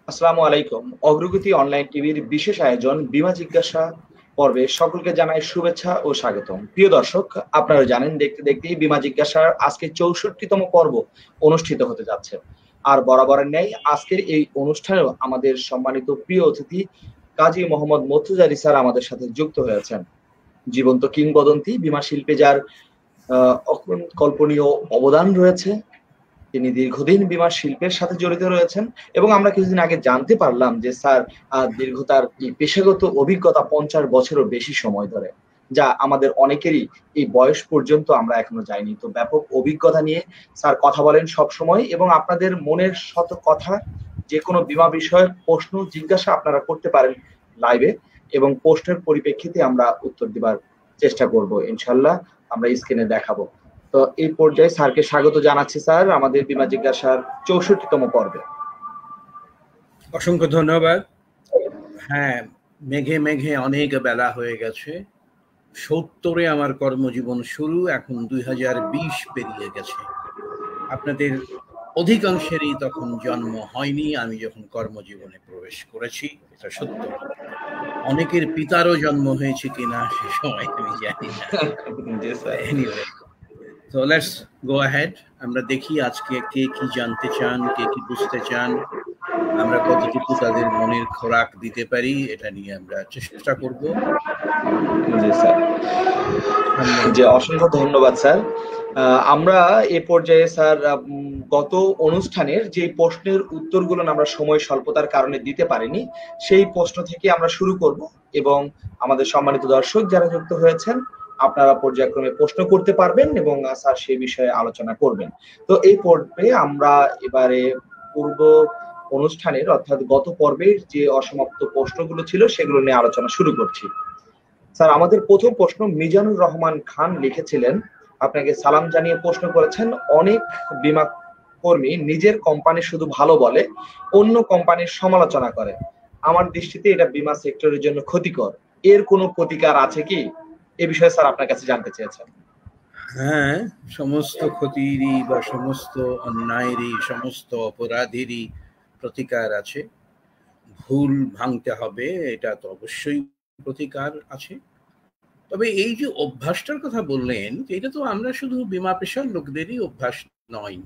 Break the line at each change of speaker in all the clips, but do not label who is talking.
আসসালামু আলাইকুম। অগ্রগতি অনলাইন টিভির বিশেষ আয়োজন বীমা জিজ্ঞাসা পর্বে সকলকে জানাই শুভেচ্ছা ও স্বাগতম। প্রিয় দর্শক, আপনারা জানেন দেখতে দেখতেই বীমা জিজ্ঞাসার আজকে ৬৪তম পর্ব অনুষ্ঠিত হতে যাচ্ছে। আর বরাবরের ন্যায় আজকের এই অনুষ্ঠানেও আমাদের সম্মানিত প্রিয় অতিথি কাজী মোহাম্মদ মর্তুজা স্যার আমাদের সাথে যুক্ত হয়েছেন। জীবন্ত কিংবদন্তি বীমা শিল্পে যার অকল্পনীয় অবদান রয়েছে। তিনি দীর্ঘদিন বীমা শিল্পের সাথে জড়িত রয়েছেন এবং আমরা কিছুদিন আগে জানতে পারলাম যে স্যার দীর্ঘ তার এই পেশাগত অভিজ্ঞতা ৫০ বছরেরও বেশি সময় ধরে, যা আমাদের অনেকেরই এই বয়স পর্যন্ত আমরা এখনো যাইনি। তো ব্যাপক অভিজ্ঞতা নিয়ে স্যার কথা বলেন সবসময় এবং আপনাদের মনের শত কথা, যে কোনো বীমা বিষয়ক প্রশ্ন জিজ্ঞাসা আপনারা করতে পারেন লাইভে এবং প্রশ্নের পরিপ্রেক্ষিতে আমরা উত্তর দেবার চেষ্টা করব। ইনশাল্লাহ আমরা স্ক্রিনে দেখাবো। তো এই পর্যায়ে স্যারকে স্বাগত জানাচ্ছি স্যার আমাদের বীমা জিজ্ঞাসার ৬৪তম পর্বে।
অসংখ্য ধন্যবাদ। হ্যাঁ, মেঘে মেঘে অনেক বেলা হয়ে গেছে। ৭০-এ আমার কর্মজীবন শুরু, এখন ২০২০ পেরিয়ে গেছে। আপনাদের অধিকাংশেরই তখন জন্ম হয়নি আমি যখন কর্মজীবনে প্রবেশ করেছি, এটা সত্য। অনেকের পিতারও জন্ম হয়েছে কিনা সে সময় আমি জানি না। এনিওয়ে, তো লেটস গো অ্যাহেড। আমরা দেখি আজকে কে কি জানতে চান, কে কি বুঝতে চান, আমরা কতটুকু তাদের মনের খোরাক দিতে পারি, এটা নিয়ে আমরা চেষ্টা করব।
জি স্যার, জি অসংখ্য ধন্যবাদ স্যার। আমরা এ পর্যায়ে স্যার গত অনুষ্ঠানের যে প্রশ্নের উত্তরগুলো আমরা সময় স্বল্পতার কারণে দিতে পারিনি, সেই প্রশ্ন থেকে আমরা শুরু করব এবং আমাদের সম্মানিত দর্শক যারা যুক্ত হয়েছেন আপনারা পর্যায়ক্রমে প্রশ্ন করতে পারবেন এবং স্যার সেই বিষয়ে আলোচনা করবেন। তো এই পর্বে আমরা এবারে পূর্ব অনুষ্ঠানের অর্থাৎ গত পর্বের যে অসমাপ্ত প্রশ্নগুলো ছিল সেগুলো নিয়ে আলোচনা শুরু করছি। স্যার আমাদের প্রথম প্রশ্ন মিজানুর রহমান খান লিখেছিলেন, আপনাকে সালাম জানিয়ে প্রশ্ন করেছেন, অনেক বীমা কর্মী নিজের কোম্পানি শুধু ভালো বলে, অন্য কোম্পানির সমালোচনা করে। আমার দৃষ্টিতে এটা বীমা সেক্টরের জন্য ক্ষতিকর। এর কোনো প্রতিকার আছে কি? এ বিষয়ে স্যার আপনার কাছে জানতে চেয়েছেন।
হ্যাঁ, সমস্ত ক্ষতিরই বা সমস্ত অন্যায়েরই সমস্ত অপরাধেরই প্রতিকার আছে। ভুল ভাঙতে হবে, এটা তো অবশ্যই প্রতিকার আছে। তবে এই যে অভ্যাসটার কথা বললেন, এটা তো আমরা শুধু বীমা পেশার লোকদেরই অভ্যাস নয়।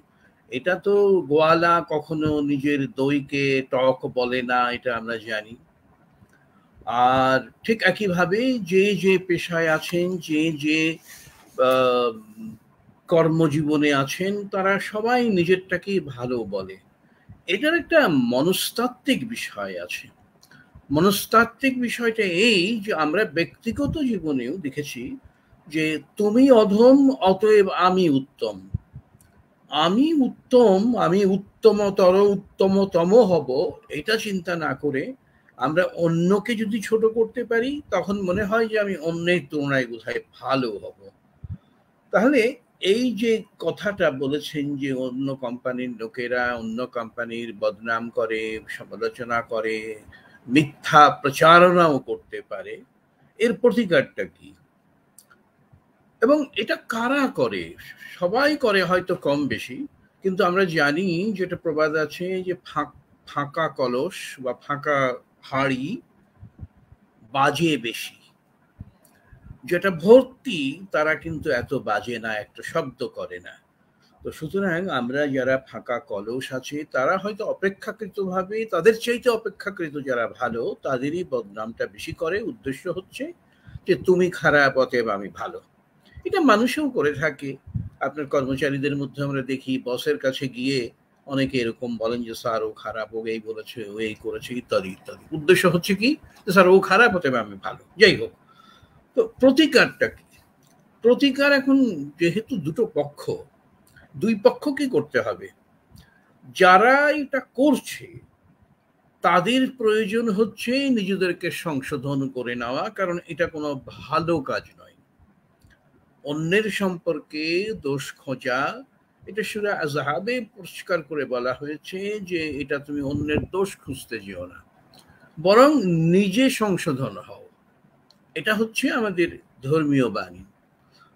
এটা তো গোয়ালা কখনো নিজের দইকে টক বলে না, এটা আমরা জানি। আর ঠিক একইভাবে যে যে পেশায় আছেন, যে যে কর্মজীবনে আছেন, তারা সবাই নিজেরটাকেই ভালো বলে। এটার একটা মনস্তাত্ত্বিক বিষয় আছে। মনস্তাত্ত্বিক বিষয়টা এই যে আমরা ব্যক্তিগত জীবনেও দেখেছি যে তুমি অধম অতএব আমি উত্তম। আমি উত্তম, আমি উত্তমতর উত্তমতম হব, এটা চিন্তা না করে আমরা অন্যকে যদি ছোট করতে পারি তখন মনে হয় যে আমি অন্যের তুলনায় বোধহয় ভালো হব। তাহলে এই যে কথাটা বলেছেন যে অন্য কোম্পানির লোকেরা অন্য কোম্পানির বদনাম করে, সমালোচনা করে, মিথ্যা প্রচারণাও করতে পারে, এর প্রতিকারটা কি এবং এটা কারা করে? সবাই করে হয়তো কম বেশি, কিন্তু আমরা জানি যেটা প্রবাদ আছে যে ফাঁকা কলস বা ফাঁকা হাঁড়ি বাজে বেশি। যেটা ভর্তি তারা কিন্তু এত বাজে না, একটা শব্দ করে না। তো সুতরাং আমরা যারা ফাঁকা কলস আছে তারা হয়তো অপেক্ষাকৃতভাবে, তাদের চাইতে অপেক্ষাকৃত যারা ভালো তাদেরই বদনামটা বেশি করে। উদ্দেশ্য হচ্ছে যে তুমি খারাপ অতএব আমি ভালো। এটা মানুষও করে থাকে। আপনার কর্মচারীদের মধ্যে আমরা দেখি বসের কাছে গিয়ে অনেকে এরকম বলেন যে স্যার ও খারাপ, ও এই বলেছে, ও এই করেছে, ইত্যাদি ইত্যাদি। উদ্দেশ্য হচ্ছে কি, স্যার ও খারাপ অতএব আমি ভালো। যাই হোক, তো প্রতিকারটা কি? প্রতিকার এখন যেহেতু দুই পক্ষকে করতে হবে। যারা এটা করছে তাদের প্রয়োজন হচ্ছে নিজেদেরকে সংশোধন করে নেওয়া, কারণ এটা কোনো ভালো কাজ নয়। অন্যের সম্পর্কে দোষ খোঁজা, এটা সূরা আযহাবে পরিষ্কার করে বলা হয়েছে যে এটা তুমি অন্যের দোষ খুঁজতে যেও না, বরং নিজে সংশোধন হও। এটা হচ্ছে আমাদের ধর্মীয় বাণী।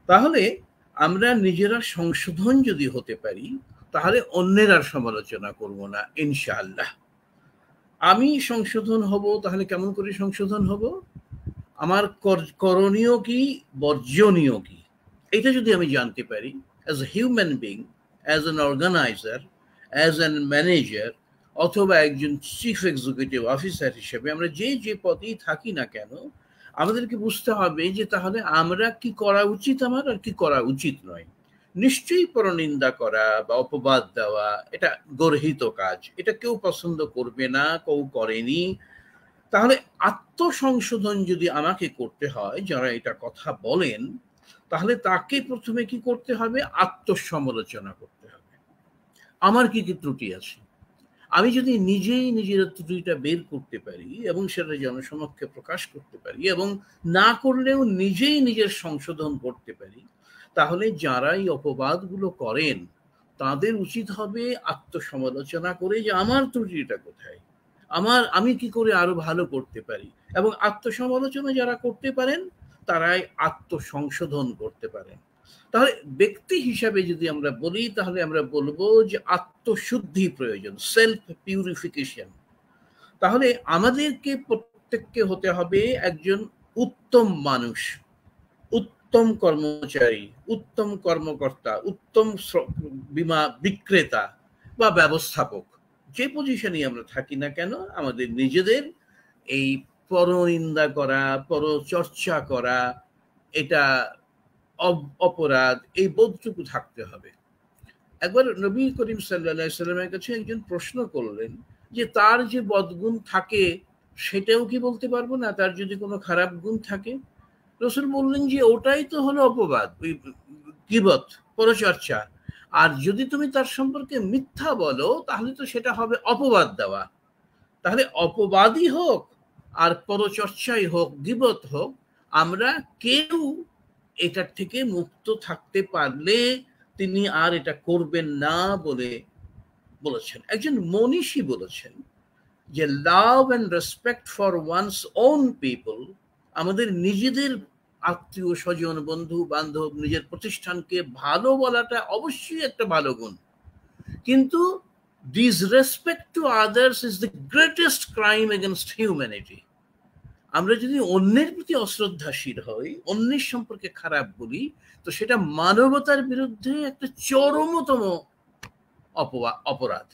তাহলে আমরা নিজেরা সংশোধন যদি হতে পারি তাহলে অন্যের আর সমালোচনা করব না ইনশাআল্লাহ। আমি সংশোধন হব, তাহলে কেমন করে সংশোধন হব? আমার করণীয় কি, বর্জনীয় কি, এটা যদি আমি জানতে পারি, as a human being, as an organiser, as an manager, অথবা একজন চিফ এক্সিকিউটিভ অফিসার হিসেবে, আমরা যে যে পদেই থাকি না কেন, আমাদেরকে বুঝতে হবে যে তাহলে আমরা কি করা উচিত আমার, আর কি করা উচিত নয়। নিশ্চয়ই পরনিন্দা করা বা অপবাদ দেওয়া এটা গর্হিত কাজ, এটা কেউ পছন্দ করবে না, কেউ করেনি। তাহলে আত্মসংশোধন যদি আমাকে করতে হয়, যারা এটা কথা বলেন, তাহলে তাকে প্রথমে কি করতে হবে? আত্মসমালোচনা করতে হবে। আমার কি কি ত্রুটি আছে, আমি যদি নিজেই নিজের ত্রুটিটা বের করতে পারি এবং সেটা জনসমক্ষে প্রকাশ করতে পারি, এবং না করলেও নিজেই নিজের সংশোধন করতে পারি, তাহলে যারা এই অপবাদগুলো করেন তাদের উচিত হবে আত্মসমালোচনা করে যে আমার ত্রুটিটা কোথায়, আমি কি করে আরো ভালো করতে পারি। এবং আত্মসমালোচনা যারা করতে পারেন তারাই আত্মসংশোধন করতে পারেন। তাহলে ব্যক্তি হিসাবে যদি আমরা বলি, তাহলে আমরা বলবো যে আত্মশুদ্ধি প্রয়োজন, সেলফ পিউরিফিকেশন। তাহলে আমাদেরকে প্রত্যেককে হতে হবে একজন উত্তম মানুষ, উত্তম কর্মচারী, উত্তম কর্মকর্তা, উত্তম বীমা বিক্রেতা বা ব্যবস্থাপক। যে পজিশনেই আমরা থাকি না কেন, আমাদের নিজেদের এই পরনিন্দা করা, পরচর্চা করা, এটা অপরাধ, এই বোধটুকু থাকতে হবে। একবার নবী করিম সাল্লাল্লাহু আলাইহি সাল্লামের কাছে একজন প্রশ্ন করলেন যে তার যে বদগুণ থাকে সেটাও কি বলতে পারবো না, তার যদি কোনো খারাপ গুণ থাকে? রাসূল বললেন যে ওটাই তো হলো অপবাদ, ওই গীবত, পরচর্চা। আর যদি তুমি তার সম্পর্কে মিথ্যা বলো তাহলে তো সেটা হবে অপবাদ দেওয়া। তাহলে অপবাদই হোক আর পরচর্চাই হোক, গীবত হোক, আমরা কেউ এটার থেকে মুক্ত থাকতে পারলে তিনি আর এটা করবেন না বলে বলেছেন। একজন মনীষী বলেছেন যে love and respect for one's own people, আমাদের নিজেদের আত্মীয় স্বজন, বন্ধু বান্ধব, নিজের প্রতিষ্ঠানকে ভালো বলাটা অবশ্যই একটা ভালো গুণ, কিন্তু disrespect to others is the greatest crime against humanity. আমরা যদি অন্যের প্রতি অশ্রদ্ধাশীল হই, অন্যের সম্পর্কে খারাপ বলি, তো সেটা মানবতার বিরুদ্ধে একটা চরমতম অপরাধ।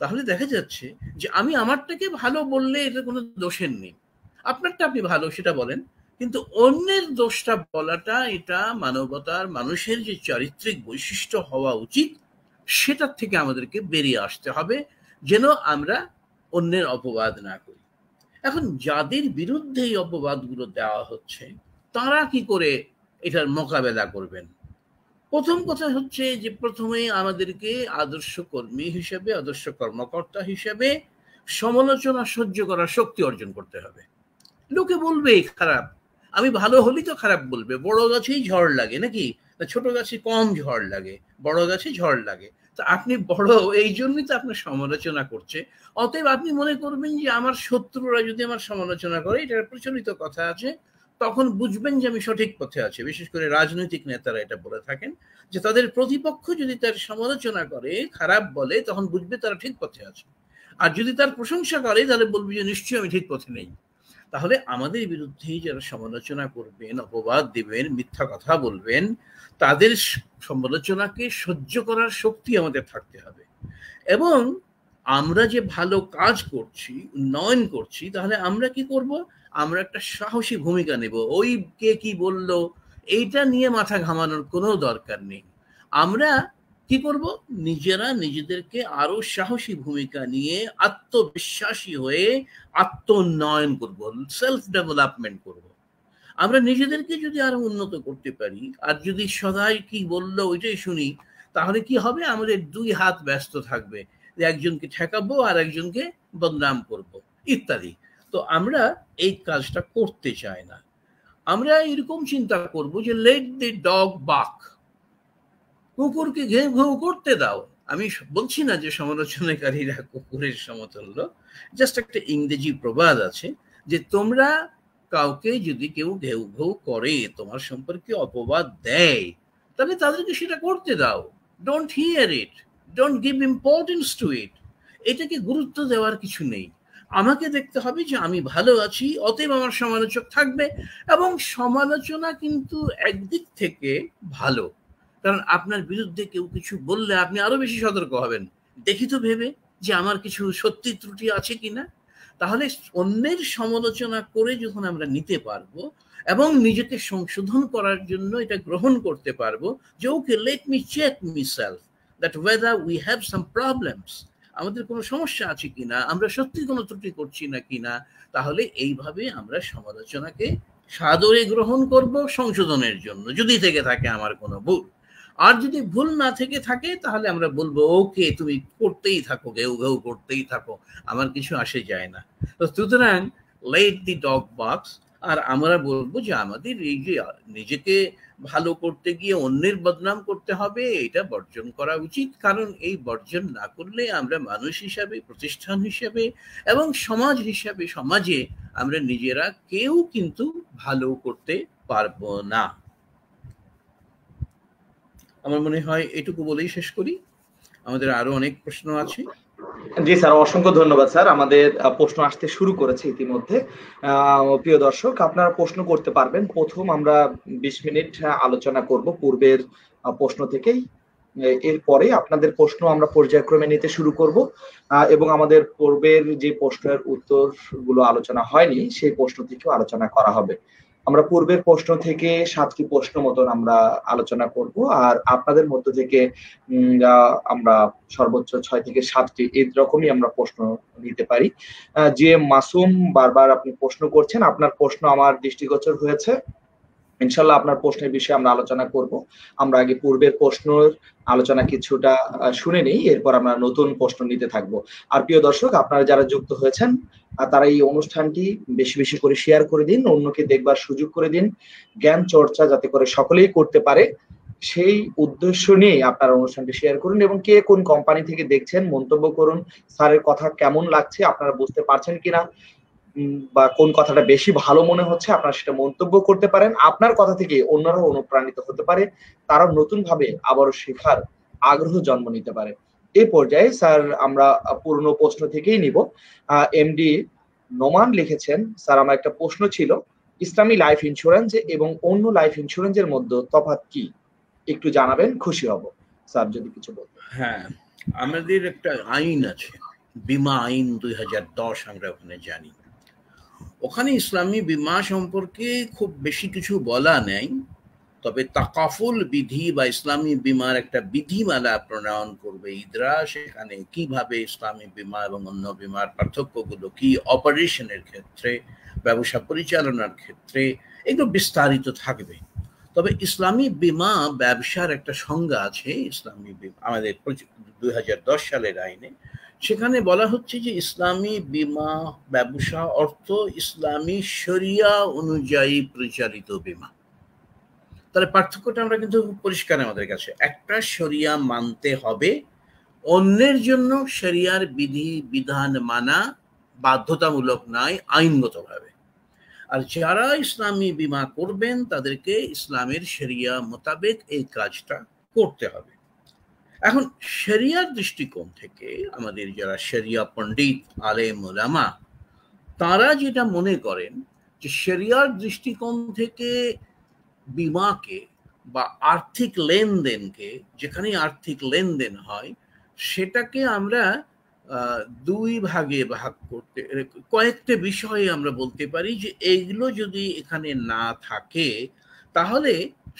তাহলে দেখা যাচ্ছে যে আমি আমারটাকে ভালো বললে এটা কোনো দোষের নেই, আপনারটা আপনি ভালো সেটা বলেন, কিন্তু অন্যের দোষটা বলাটা এটা মানবতার, মানুষের যে চারিত্রিক বৈশিষ্ট্য হওয়া উচিত সেটার থেকে আমাদেরকে বেরিয়ে আসতে হবে, যেন আমরা অন্যের অপবাদ না করি। এখন যাদের বিরুদ্ধে এই অপবাদগুলো দেওয়া হচ্ছে তারা কি করে এটার মোকাবেলা করবেন? প্রথম কথা হচ্ছে যে প্রথমে আমাদেরকে আদর্শ কর্মী হিসেবে, আদর্শ কর্মকর্তা হিসেবে সমালোচনা সহ্য করার শক্তি অর্জন করতে হবে। লোকে বলবে খারাপ, আমি ভালো হলেই তো খারাপ বলবে। বড় গাছেই ঝড় লাগে নাকি? ছোট গাছে কম ঝড় লাগে, বড় গাছে ঝড় লাগে। তো আপনি বড়, এই জন্যই তো আপনার সমালোচনা করছে। অতএব আপনি মনে করবেন যে আমার শত্রুরা যদি আমার সমালোচনা করে, এটার প্রচলিত কথা আছে, তখন বুঝবেন যে আমি সঠিক পথে আছি। বিশেষ করে রাজনৈতিক নেতারা এটা বলে থাকেন যে তাদের প্রতিপক্ষ যদি তার সমালোচনা করে, খারাপ বলে, তখন বুঝবে তারা ঠিক পথে আছে। আর যদি তার প্রশংসা করে তাহলে বলবে যে নিশ্চয়ই আমি ঠিক পথে নেই। তাহলে আমাদের বিরুদ্ধে যারা সমালোচনা করবেন, অপবাদ দিবেন, মিথ্যা কথা বলবেন, তাদের সমালোচনাকে সহ্য করার শক্তি আমাদের থাকতে হবে। এবং আমরা যে ভালো কাজ করছি, উন্নয়ন করছি, তাহলে আমরা কি করব? আমরা একটা সাহসী ভূমিকা নেব। ওই কে কি বলল এইটা নিয়ে মাথা ঘামানোর কোনো দরকার নেই। আমরা কি করব? নিজেরা নিজেদেরকে আরো সাহসী ভূমিকা নিয়ে আত্মবিশ্বাসী হয়ে আত্মোন্নয়ন করব, সেলফ ডেভেলপমেন্ট করব। আমরা নিজেদেরকে যদি আরো উন্নত করতে পারি, আর যদি সদাই কি বললো ওইটাই শুনি, তাহলে কি হবে? আমাদের দুই হাত ব্যস্ত থাকবে, যে একজনকে ঠেকাবো আর একজনকে বদনাম করব ইত্যাদি। তো আমরা এই কাজটা করতে চাই না। আমরা এরকম চিন্তা করব যে লেট দি ডগ বাক, কুকুরকে ঘেউ ঘেউ করতে দাও। আমি বলছি না যে সমালোচনাকারীরা কুকুরের সমতুল্য, জাস্ট একটা ইংরেজি প্রবাদ আছে যে তোমরা কাউকে যদি কেউ ঘেউ ঘেউ করে, তোমার সম্পর্কে অপবাদ দেয়, তাহলে তাদেরকে সেটা করতে দাও। Don't hear it, don't give importance to it. এটাকে গুরুত্ব দেওয়ার কিছু নেই। আমাকে দেখতে হবে যে আমি ভালো আছি, অতএব আমার সমালোচক থাকবে। এবং সমালোচনা কিন্তু একদিক থেকে ভালো, কারণ আপনার বিরুদ্ধে কেউ কিছু বললে আপনি আরো বেশি সতর্ক হবেন, দেখি তো ভেবে যে আমার কিছু সত্যি ত্রুটি আছে কিনা। তাহলে অন্যের সমালোচনা করে যখন আমরা নিতে পারবো এবং নিজেকে সংশোধন করার জন্য এটা গ্রহণ করতে পারবো যে okay, let me check me self that whether we have some problems, আমাদের কোনো সমস্যা আছে কিনা, আমরা সত্যি কোনো ত্রুটি করছি না কিনা, তাহলে এইভাবে আমরা সমালোচনাকে সাদরে গ্রহণ করব সংশোধনের জন্য, যদি থেকে থাকে আমার কোনো ভুল। আর যদি ভুল না থেকে থাকে তাহলে আমরা বলবো ওকে, তুমি করতেই থাকো, ঘেউ ঘেউ করতেই থাকো, আমার কিছু আসে যায় না। তো সুতরাং লেট দি ডগ বার্কস। আর আমরা বলবো যে আমাদের এই যে নিজেকে ভালো করতে গিয়ে অন্যের বদনাম করতে হবে, এটা বর্জন করা উচিত। কারণ এই বর্জন না করলে আমরা মানুষ হিসাবে, প্রতিষ্ঠান হিসাবে এবং সমাজ হিসাবে, সমাজে আমরা নিজেরা কেউ কিন্তু ভালো করতে পারবো না। আমার মনে হয় এটুকু বলেই শেষ করি, আমাদের আরো অনেক প্রশ্ন আছে।
জি স্যার, অসংখ্য ধন্যবাদ স্যার। আমাদের প্রশ্ন আসতে শুরু করেছে ইতিমধ্যে। প্রিয় দর্শক, আপনারা প্রশ্ন করতে পারবেন। প্রথম আমরা 20 মিনিট আলোচনা করব পূর্বের প্রশ্ন থেকেই। এরপরে আপনাদের প্রশ্ন আমরা পর্যায়ক্রমে নিতে শুরু করব এবং আমাদের পূর্বের যে প্রশ্নের উত্তরগুলো আলোচনা হয়নি সেই প্রশ্ন থেকেও আলোচনা করা হবে। আমরা পূর্বের প্রশ্ন থেকে 7টি প্রশ্ন মতন আমরা আলোচনা করব, আর আপনাদের মধ্য থেকে আমরা সর্বোচ্চ 6 থেকে 7টি এরকমই আমরা প্রশ্ন নিতে পারি। যে মাসুম, বারবার আপনি প্রশ্ন করছেন, আপনার প্রশ্ন আমার দৃষ্টিগোচর হয়েছে। ইনশাল্লাহ আপনার প্রশ্নের বিষয়ে আমরা আলোচনা করব। আমরা আগে পূর্বের প্রশ্নের আলোচনা কিছুটা শুনে নেই, এরপর আমরা নতুন প্রশ্ন নিতে থাকব। আর প্রিয় দর্শক, আপনারা যারা যুক্ত হয়েছেন তারা এই অনুষ্ঠানটি বেশি বেশি করে শেয়ার করে দিন, অন্যকে দেখবার সুযোগ করে দিন। জ্ঞান চর্চা যাতে করে সকলেই করতে পারে সেই উদ্দেশ্য নিয়ে আপনারা অনুষ্ঠানটি শেয়ার করুন। এবং কে কোন কোম্পানি থেকে দেখছেন মন্তব্য করুন। স্যারের কথা কেমন লাগছে, আপনারা বুঝতে পারছেন কিনা, বা কোন কথাটা বেশি ভালো মনে হচ্ছে আপনারা সেটা মন্তব্য করতে পারেন। আপনার কথা থেকে অন্যরাও অনুপ্রাণিত হতে পারে, তারা নতুন ভাবে আবারও শেখার আগ্রহ জন্ম নিতে পারে। এই পর্যায়ে স্যার আমরা পুরনো প্রশ্ন থেকেই নিব। এমডি নোমান লিখেছেন, স্যার আমার একটা প্রশ্ন ছিল, ইসলামী লাইফ ইন্স্যুরেন্স এবং অন্য লাইফ ইন্স্যুরেন্সের মধ্যে তফাৎ কি, একটু জানাবেন, খুশি হব স্যার যদি কিছু বলতেন।
হ্যাঁ, আমাদের একটা আইন আছে, বীমা আইন 2010, আমরা ওখানে জানি। ওখানে ইসলামী বীমা সম্পর্কে খুব বেশি কিছু বলা নেই, তবে তাকাফুল বিধি বা ইসলামী বীমার একটা বিধিমালা প্রণয়ন করবে ইদরা। সেখানে কিভাবে ইসলামী বীমা এবং অন্য বীমার পার্থক্যগুলো কি, অপারেশনের ক্ষেত্রে, ব্যবসা পরিচালনার ক্ষেত্রে, এগুলো বিস্তারিত থাকবে। তবে ইসলামী বীমা ব্যবসার একটা সংজ্ঞা আছে ইসলামী বীমা আমাদের 2010 সালের আইনে। সেখানে বলা হচ্ছে যে ইসলামী বীমা ব্যবসা অর্থ ইসলামী শরিয়া অনুযায়ী পরিচালিত বীমা। তাহলে পার্থক্যটা আমরা কিন্তু পরিষ্কার আমাদের কাছে, একটা শরিয়া মানতে হবে, অন্যের জন্য শরিয়ার বিধি বিধান মানা বাধ্যতামূলক নয় আইনগতভাবে। আর যারা ইসলামী বীমা করবেন তাদেরকে ইসলামের শরিয়া মোতাবেক এই কাজটা করতে হবে। এখন শরিয়ার দৃষ্টিকোণ থেকে আমাদের যারা শরিয়া পণ্ডিত, আলেম ওলামা, তারা যেটা মনে করেন যে শরিয়ার দৃষ্টিকোণ থেকে বীমাকে বা আর্থিক লেনদেনকে, যেখানে আর্থিক লেনদেন হয় সেটাকে আমরা দুই ভাগে ভাগ করতে, কয়েকটা বিষয়ে আমরা বলতে পারি যে এইগুলো যদি এখানে না থাকে তাহলে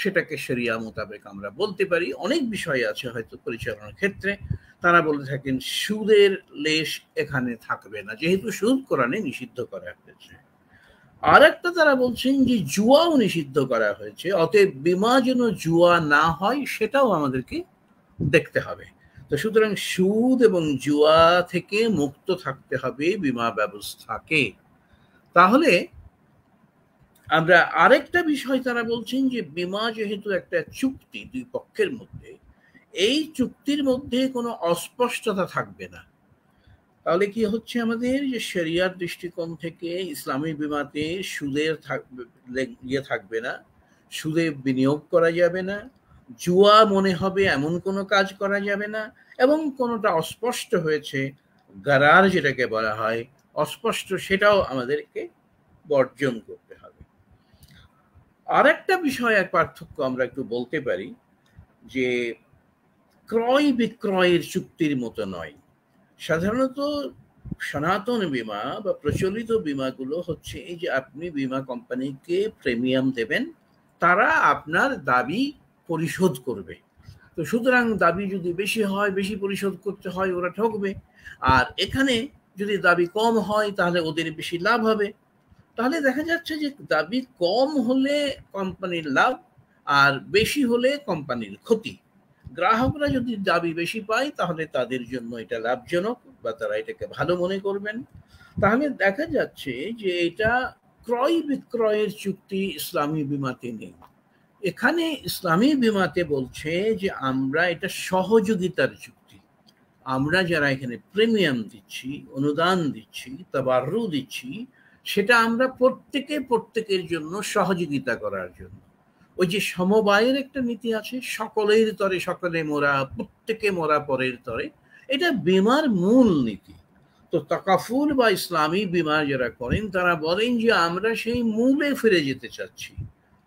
সেটাকে শরিয়া মোতাবেক আমরা বলতে পারি। অনেক বিষয় আছে হয়তো পরিচালনার ক্ষেত্রে, তারা বলে থাকেন সুদের লেশ এখানে থাকবে না, যেহেতু সুদ কোরআনে নিষিদ্ধ করা হয়েছে। আর একটা তারা বলছেন যে জুয়াও নিষিদ্ধ করা হয়েছে, অতএব বীমা যেন জুয়া না হয় সেটাও আমাদেরকে দেখতে হবে। তো সুতরাং সুদ এবং জুয়া থেকে মুক্ত থাকতে হবে বীমা ব্যবস্থাকে। তাহলে আমরা আরেকটা বিষয় তারা বলছেন যে বীমা যেহেতু একটা চুক্তি দুই পক্ষের মধ্যে, এই চুক্তির মধ্যে কোনো অস্পষ্টতা থাকবে না। তাহলে কি হচ্ছে আমাদের যে শরিয়ার দৃষ্টিকোণ থেকে ইসলামী বীমাতে সুদের ইয়ে থাকবে না, সুদে বিনিয়োগ করা যাবে না, জুয়া মনে হবে এমন কোনো কাজ করা যাবে না, এবং কোনোটা অস্পষ্ট হয়েছে, গারার যেটাকে বলা হয়, অস্পষ্ট সেটাও আমাদেরকে বর্জন করতে হবে। আর একটা বিষয়, এক পার্থক্য আমরা একটু বলতে পারি যে ক্রয় বিক্রয়ের চুক্তির মতো নয়। সাধারণত সনাতন বীমা বা প্রচলিত বীমাগুলো হচ্ছে এই যে আপনি বীমা কোম্পানিকে প্রিমিয়াম দেবেন, তারা আপনার দাবি পরিশোধ করবে। তো সুতরাং দাবি যদি বেশি হয়, বেশি পরিশোধ করতে হয়, ওরা ঠকবে। আর এখানে যদি দাবি কম হয় তাহলে ওদের বেশি লাভ হবে। তাহলে দেখা যাচ্ছে যে দাবি কম হলে কোম্পানির লাভ, আর বেশি হলে কোম্পানির ক্ষতি। গ্রাহকরা যদি দাবি বেশি পায় তাহলে তাদের জন্য এটা লাভজনক বা তারা এটাকে ভালো মনে করবেন। তাহলে দেখা যাচ্ছে যে এটা ক্রয় বিক্রয়ের চুক্তি ইসলামী বীমাতে নেই। এখানে ইসলামী বীমাতে বলছে যে আমরা এটা সহযোগিতার চুক্তি। আমরা যারা এখানে প্রিমিয়াম দিচ্ছি, অনুদান দিচ্ছি, তাবাররু দিচ্ছি, সেটা আমরা প্রত্যেকের জন্য সহযোগিতা করার জন্য। ওই যে সমবায়ের একটা নীতি আছে, সকলের তরে সকলে মোরা, প্রত্যেকে মোরা পরের তরে, এটা বীমার মূল নীতি। তো তাকাফুল বা ইসলামী বীমা যারা করেন তারা বলেন যে আমরা সেই মূলে ফিরে যেতে চাচ্ছি।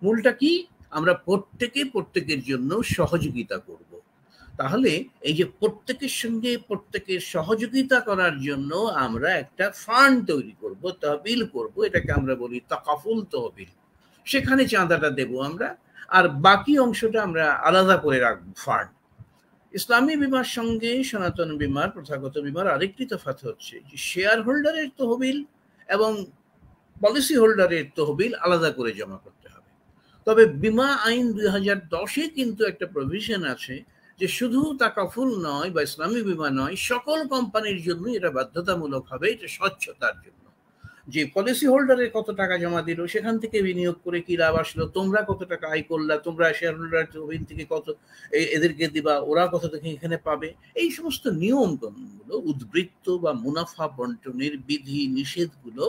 মূলটা কি? আমরা প্রত্যেকের জন্য সহযোগিতা করব। তাহলে এই যে প্রত্যেকের সঙ্গে প্রত্যেকের সহযোগিতা করার জন্য আমরা একটা ফান্ড তৈরি করব, তহবিল করব, এটাকে আমরা বলি তাকাফুল তহবিল। সেখানে চাঁদাটা দেব আমরা, আর বাকি অংশটা আমরা আলাদা করে রাখবো ফান্ড। ইসলামী বীমার সঙ্গে সনাতন বীমার, প্রথাগত বীমার আরেকটি তফাৎ হচ্ছে যে শেয়ার হোল্ডারের তহবিল এবং পলিসি হোল্ডারের তহবিল আলাদা করে জমা করতে হবে। তবে বীমা আইন 2010-এ কিন্তু একটা প্রভিশন আছে যে শুধু তাকাফুল নয় বা ইসলামী বীমা নয়, সকল কোম্পানির জন্য এটা বাধ্যতামূলক হবে। এটা স্বচ্ছতার জন্য, যে পলিসি হোল্ডারে কত টাকা জমা দিল, সেখান থেকে বিনিয়োগ করে কি লাভ আসলো, তোমরা কত টাকা আয় করলা, তোমরা শেয়ার হোল্ডার তহবিল থেকে কত এদেরকে দিবা, ওরা কত থেকে এখানে পাবে, এই সমস্ত নিয়ম কানুনগুলো, উদ্বৃত্ত বা মুনাফা বন্টনের বিধি নিষেধগুলো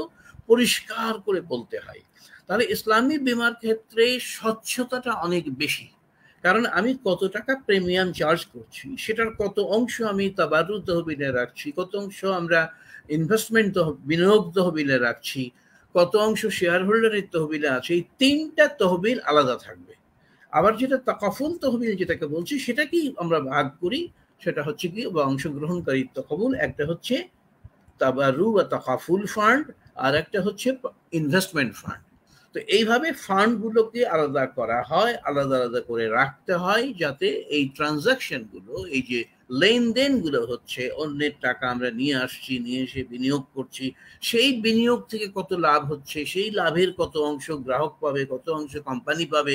পরিষ্কার করে বলতে হয়। তাহলে ইসলামী বীমার ক্ষেত্রে স্বচ্ছতাটা অনেক বেশি, কারণ আমি কত টাকা প্রিমিয়াম চার্জ করছি, সেটার কত অংশ আমি তাবাররু তহবিলে রাখছি, কত অংশ আমরা ইনভেস্টমেন্ট বিনিয়োগ তহবিলে রাখছি, কত অংশ শেয়ার হোল্ডারের তহবিলে আছে, এই তিনটা তহবিল আলাদা থাকবে। আবার যেটা তাকাফুল তহবিল যেটাকে বলছি, সেটা কি আমরা ভাগ করি, সেটা হচ্ছে কি বা অংশগ্রহণকারী তহবিল, একটা হচ্ছে তাবাররু বা তাকাফুল ফান্ড, আর একটা হচ্ছে ইনভেস্টমেন্ট ফান্ড। তো এইভাবে ফান্ডগুলোকে আলাদা করা হয়, আলাদা আলাদা করে রাখতে হয়, যাতে এই ট্রানজাকশনগুলো, এই যে লেনদেনগুলো হচ্ছে, অন্যের টাকা আমরা নিয়ে আসছি, নিয়ে এসে বিনিয়োগ করছি, সেই বিনিয়োগ থেকে কত লাভ হচ্ছে, সেই লাভের কত অংশ গ্রাহক পাবে, কত অংশ কোম্পানি পাবে,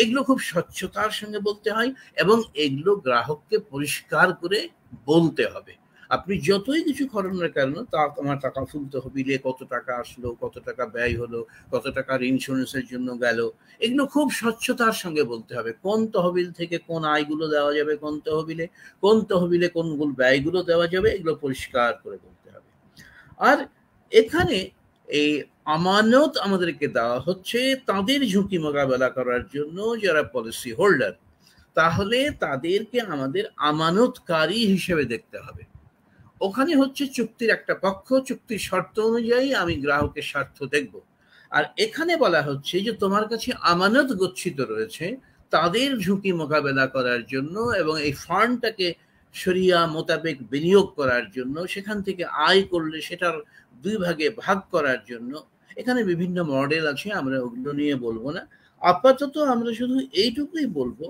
এগুলো খুব স্বচ্ছতার সঙ্গে বলতে হয় এবং এগুলো গ্রাহককে পরিষ্কার করে বলতে হবে। আপনি যতই কিছু করেন না কেন, তা তোমার তাকাফুল তহবিলে কত টাকা আসলো, কত টাকা ব্যয় হলো, কত টাকার ইন্স্যুরেন্সের জন্য গেল, এগুলো খুব স্বচ্ছতার সঙ্গে বলতে হবে। কোন তহবিল থেকে কোন আয়গুলো দেওয়া যাবে, কোন তহবিলে কোন ব্যয়গুলো দেওয়া যাবে, এগুলো পরিষ্কার করে বলতে হবে। আর এখানে এই আমানত আমাদেরকে দেওয়া হচ্ছে তাদের ঝুঁকি মোকাবেলা করার জন্য যারা পলিসি হোল্ডার, তাহলে তাদেরকে আমাদের আমানতকারী হিসেবে দেখতে হবে। ওখানে হচ্ছে চুক্তির একটা পক্ষ, চুক্তির শর্ত অনুযায়ী আমি গ্রাহকের স্বার্থ দেখব। আর এখানে বলা হচ্ছে যে তোমার কাছে আমানত গচ্ছিত রয়েছে তাদের ঝুঁকি মোকাবেলা করার জন্য এবং এই ফান্ডটাকে শরিয়া মোতাবেক বিনিয়োগ করার জন্য, সেখান থেকে আয় করলে সেটার 2 ভাগে ভাগ করার জন্য। এখানে বিভিন্ন মডেল আছে, আমরা ওগুলো নিয়ে বলবো না। আপাতত আমরা শুধু এইটুকুই বলবো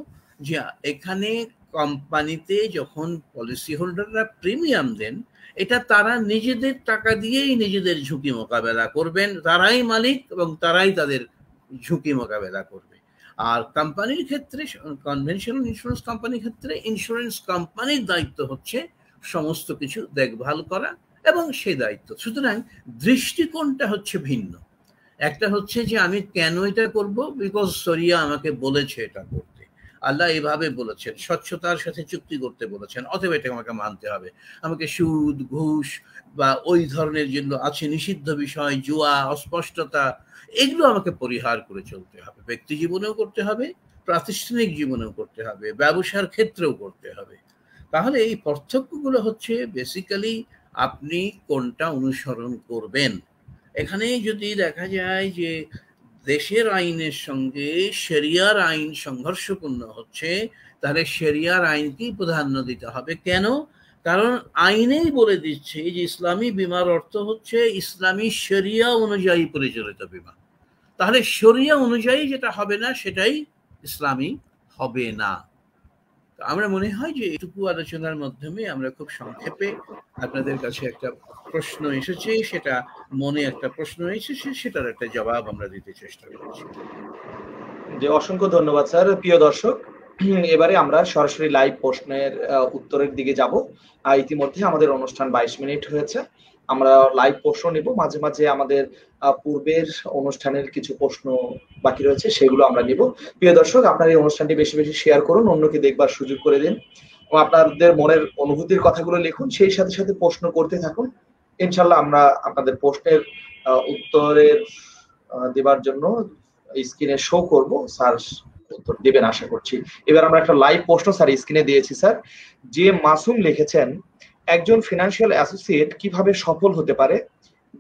যে এখানে কোম্পানিতে যখন পলিসি হোল্ডাররা প্রিমিয়াম দেন, এটা তারা নিজেদের টাকা দিয়েই নিজেদের ঝুঁকি মোকাবেলা করবেন, তারাই মালিক এবং তারাই তাদের ঝুঁকি মোকাবেলা করবে। আর কোম্পানির ক্ষেত্রে, কনভেনশনাল ইন্স্যুরেন্স কোম্পানির ক্ষেত্রে, ইন্স্যুরেন্স কোম্পানির দায়িত্ব হচ্ছে সমস্ত কিছু দেখভাল করা এবং সেই দায়িত্ব। সুতরাং দৃষ্টিকোণটা হচ্ছে ভিন্ন। একটা হচ্ছে যে আমি কেন এটা করব, বিকজ শরিয়া আমাকে বলেছে এটা করতে, আল্লাহ এভাবে বলেছেন, স্বচ্ছতার সাথে চুক্তি করতে বলেছেন, অতএব এটা আমাকে মানতে হবে। আমাকে সুদ, ঘুষ বা ওই ধরনের যেগুলো আছে নিষিদ্ধ বিষয়, জুয়া, অস্পষ্টতা, এগুলো আমাকে পরিহার করে চলতে হবে। ব্যক্তি জীবনেও করতে হবে, প্রাতিষ্ঠানিক জীবনেও করতে হবে, ব্যবসার ক্ষেত্রেও করতে হবে। তাহলে এই পার্থক্যগুলো হচ্ছে বেসিক্যালি আপনি কোনটা অনুসরণ করবেন। এখানে যদি দেখা যায় যে দেশের আইনের সঙ্গে শরিয়ার আইন সংঘর্ষপূর্ণ হচ্ছে, তাহলে শরিয়ার আইনকেই প্রাধান্য দিতে হবে। কেন? কারণ আইনেই বলে দিচ্ছে যে ইসলামী বীমার অর্থ হচ্ছে ইসলামী শরিয়া অনুযায়ী পরিচালিত বীমা। তাহলে শরিয়া অনুযায়ী যেটা হবে না সেটাই ইসলামী হবে না। আমরা মনে হয় যে এটুকু আলোচনার মাধ্যমে আমরা খুব সংক্ষেপে আপনাদের কাছে একটা প্রশ্ন এসেছে, সেটা মনে একটা প্রশ্ন এসেছে, সেটার একটা জবাব আমরা দিতে চেষ্টা করেছি।
যে অসংখ্য ধন্যবাদ স্যার। প্রিয় দর্শক, এবারে আমরা সরাসরি লাইভ প্রশ্নের উত্তরের দিকে যাব। ইতিমধ্যে আমাদের অনুষ্ঠান 22 মিনিট হয়েছে। আমরা লাইভ প্রশ্ন নিব, মাঝে মাঝে আমাদের পূর্বের অনুষ্ঠানের কিছু প্রশ্ন বাকি রয়েছে, সেগুলো আমরা নিব। প্রিয় দর্শক, আপনার এই অনুষ্ঠানটি বেশি বেশি শেয়ার করুন, অন্যকে দেখবার সুযোগ করে দিন এবং আপনাদের মনের অনুভূতির কথাগুলো লিখুন, সেই সাথে সাথে প্রশ্ন করতে থাকুন। ইনশাল্লাহ আমরা আপনাদের প্রশ্নের উত্তরের দেবার জন্য স্ক্রিনে শো করব, স্যার উত্তর দিবেন আশা করছি। এবার আমরা একটা লাইভ প্রশ্ন স্যার স্ক্রিনে দিয়েছি। স্যার, যে মাসুম লিখেছেন, একজন ফিনান্সিয়াল অ্যাসোসিয়েট কিভাবে সফল হতে পারে?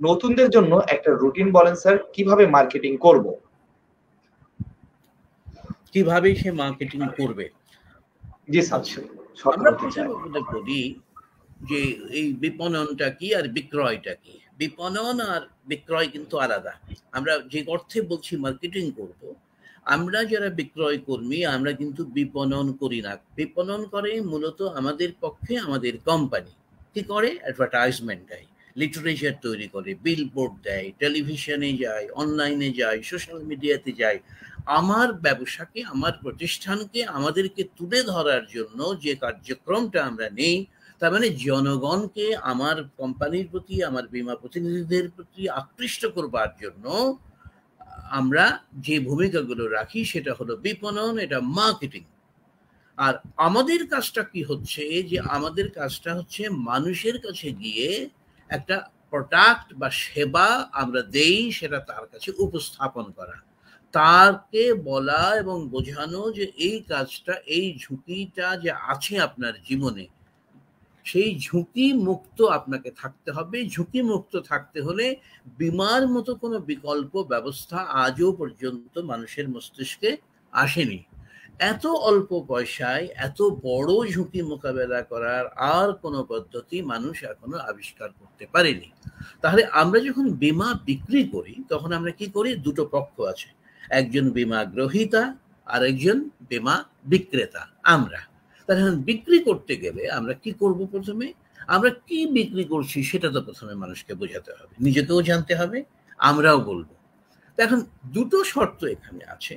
নতুনদের জন্য একটা রুটিন বলেন স্যার, কিভাবে মার্কেটিং করব?
কিভাবে সে মার্কেটিং করবে?
জি স্যার,
আমরা প্রথমে বলি যে এই বিপণনটা কি আর বিক্রয়টা কি। বিপণন আর বিক্রয় কিন্তু আলাদা। আমরা যে অর্থে বলছি মার্কেটিং করব, আমরা যারা বিক্রয় কর্মী আমরা কিন্তু বিপণন করি না। বিপণন করে মূলত আমাদের পক্ষে আমাদের কোম্পানি। কি করে? অ্যাডভার্টাইজমেন্ট দেয়, লিটারেচার তৈরি করে, বিলবোর্ড দেয়, টেলিভিশনে যায়, অনলাইনে যায়, সোশ্যাল মিডিয়াতে যায়। আমার ব্যবসাকে, আমার প্রতিষ্ঠানকে আমাদেরকে তুলে ধরার জন্য যে কার্যক্রমটা আমরা নেই, তার মানে জনগণকে আমার কোম্পানির প্রতি, আমার বীমা প্রতিনিধিদের প্রতি আকৃষ্ট করবার জন্য আমরা যে ভূমিকাগুলো রাখি সেটা হলো বিপণন, এটা মার্কেটিং। আর আমাদের কাজটা কি হচ্ছে, যে আমাদের কাজটা হচ্ছে মানুষের কাছে গিয়ে একটা প্রোডাক্ট বা সেবা আমরা দেই, সেটা তার কাছে উপস্থাপন করা, তাকে বলা এবং বোঝানো যে এই কাজটা, এই ঝুঁকিটা যে আছে আপনার জীবনে, সেই ঝুঁকি মুক্ত আপনাকে থাকতে হবে। ঝুঁকি মুক্ত থাকতে হলে বীমার মতো কোনো বিকল্প ব্যবস্থা আজও পর্যন্ত মানুষের মস্তিষ্কে আসেনি। এত অল্প পয়সায় এত বড় ঝুঁকি মোকাবেলা করার আর কোনো পদ্ধতি মানুষ এখনো আবিষ্কার করতে পারেনি। তাহলে আমরা যখন বীমা বিক্রি করি তখন আমরা কি করি? দুটো পক্ষ আছে, একজন বীমা গ্রহীতা আর একজন বীমা বিক্রেতা। আমরা তাহলে বিক্রি করতে গেলে আমরা কি করব? প্রথমে আমরা কি বিক্রি করছি সেটা তো প্রথমে মানুষকে বোঝাতে হবে, নিজেকেও জানতে হবে, আমরাও বলবো। এখন দুটো শর্ত এখানে আছে।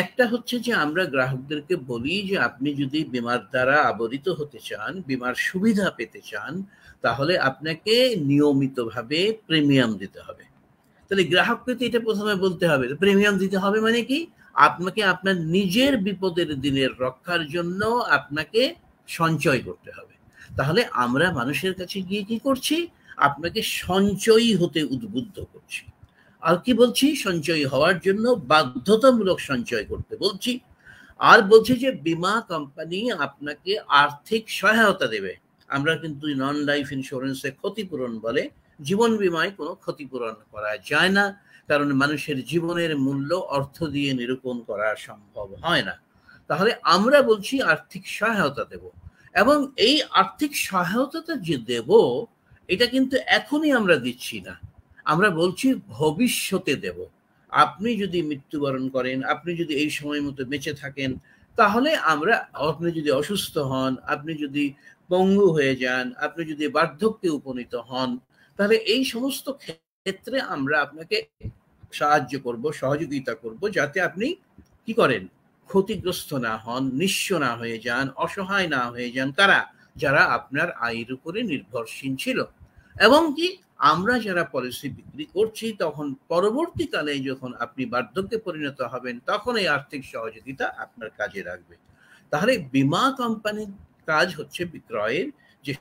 একটা হচ্ছে যে আমরা গ্রাহকদেরকে বলি যে আপনি যদি বীমার দ্বারা আবরিত হতে চান, বীমার সুবিধা পেতে চান, তাহলে আপনাকে নিয়মিতভাবে প্রিমিয়াম দিতে হবে। তাহলে গ্রাহককে তো এটা প্রথমে বলতে হবে। প্রিমিয়াম দিতে হবে মানে কি? আপনাকে আপনার নিজের বিপদের দিনের রক্ষার জন্য আপনাকে সঞ্চয় করতে হবে। তাহলে আমরা মানুষের কাছে গিয়ে কি করছি? আপনাকে সঞ্চয়ী হতে উদ্বুদ্ধ করছি। আর কি বলছি? সঞ্চয়ী হওয়ার জন্য বাধ্যতামূলক সঞ্চয় করতে বলছি। আর বলছি যে বীমা কোম্পানি আপনাকে আর্থিক সহায়তা দেবে। আমরা কিন্তু নন লাইফ ইন্স্যুরেন্সে ক্ষতিপূরণ বলে, জীবন বীমায় কোনো ক্ষতিপূরণ করা যায় না, কারণ মানুষের জীবনের মূল্য অর্থ দিয়ে নিরূপণ করা সম্ভব হয় না। তাহলে আমরা বলছি আর্থিক সহায়তা দেব, এবং এই আর্থিক সহায়তাটা যে দেব এটা কিন্তু এখনই আমরা দিচ্ছি না, আমরা বলছি ভবিষ্যতে দেব। আপনি যদি মৃত্যুবরণ করেন, আপনি যদি এই সময় মতো বেঁচে থাকেন, তাহলে আমরা, আপনি যদি অসুস্থ হন, আপনি যদি পঙ্গু হয়ে যান, আপনি যদি বার্ধক্যে উপনীত হন, তাহলে এই সমস্ত ক্ষেত্রে আমরা আপনাকে সাহায্য করব, সহযোগিতা করব, যাতে আপনি কি করেন? ক্ষতিগ্রস্ত না হন, নিঃস্ব না হয়ে যান, অসহায় না হয়ে যান। তারা যারা আপনার আয়ের উপরে নির্ভরশীল ছিল। এবং কি আমরা যারা পলিসি বিক্রি করছি, তখন পরবর্তীকালে যখন আপনি বার্ধক্যে পরিণত হবেন, তখন এই আর্থিক সহযোগিতা আপনার কাজে লাগবে। তাহলে বীমা কোম্পানির কাজ হচ্ছে বিক্রয়ের, যে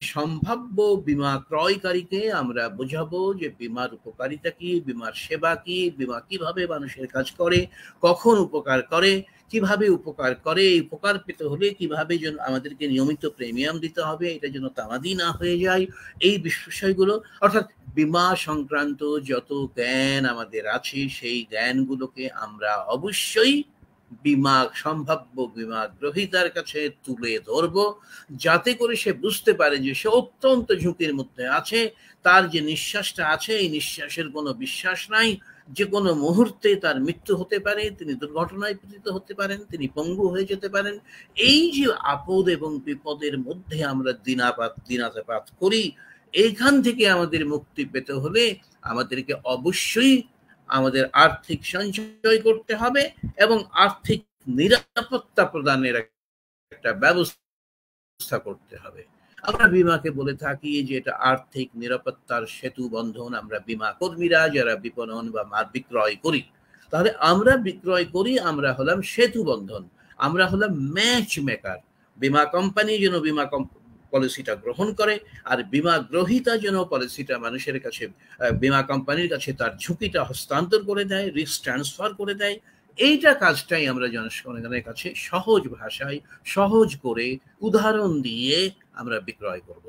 সম্ভাব্য বীমা ক্রয়কারীকে আমরা বোঝাবো যে বীমার উপকারিতা কি, বীমার সেবা কি, বীমা কিভাবে মানুষের কাজ করে, কখন উপকার করে, কিভাবে উপকার করে, এই উপকার পেতে হলে কিভাবে যেন আমাদেরকে নিয়মিত প্রিমিয়াম দিতে হবে, এটা যেন তামাদি না হয়ে যায়, এই বিষয়গুলো, অর্থাৎ বীমা সংক্রান্ত যত জ্ঞান আমাদের আছে সেই জ্ঞানগুলোকে আমরা অবশ্যই সম্ভাব্য বীমা গ্রহীতার কাছে তুলে ধরব, যাতে করে সে বুঝতে পারে যে সে অত্যন্ত ঝুঁকির মধ্যে আছে, তার যে নিঃশ্বাসটা আছে এই নিঃশ্বাসের কোনো বিশ্বাস নাই, যে কোনো মুহূর্তে তার মৃত্যু হতে পারে, তিনি দুর্ঘটনায় পতিত হতে পারেন, তিনি পঙ্গু হয়ে যেতে পারেন। এই যে আপদ এবং বিপদের মধ্যে আমরা দিনাতিপাত করি, এইখান থেকে আমাদের মুক্তি পেতে হলে আমাদেরকে অবশ্যই আমাদের আর্থিক সঞ্চয় করতে হবে এবং আর্থিক নিরাপত্তা প্রদানের একটা ব্যবস্থা করতে হবে। আমরা বীমাকে বলে থাকি যে এটা আর্থিক নিরাপত্তার সেতু বন্ধন। আমরা বীমা কর্মীরা যারা বিপণন বা বিক্রয় করি, তাহলে আমরা বিক্রয় করি, আমরা হলাম সেতু বন্ধন, আমরা হলাম ম্যাচ মেকার। বীমা কোম্পানি যেন বীমা পলিসিটা গ্রহণ করে, আর বীমা গ্রহীতা যেন পলিসিটা মানুষের কাছে, বীমা কোম্পানির কাছে তার ঝুঁকিটা হস্তান্তর করে দেয়, রিস্ক ট্রান্সফার করে দেয়। এইটা কাজটাই আমরা জনগণের কাছে সহজ ভাষায়, সহজ করে, উদাহরণ দিয়ে আমরা বিক্রয় করব।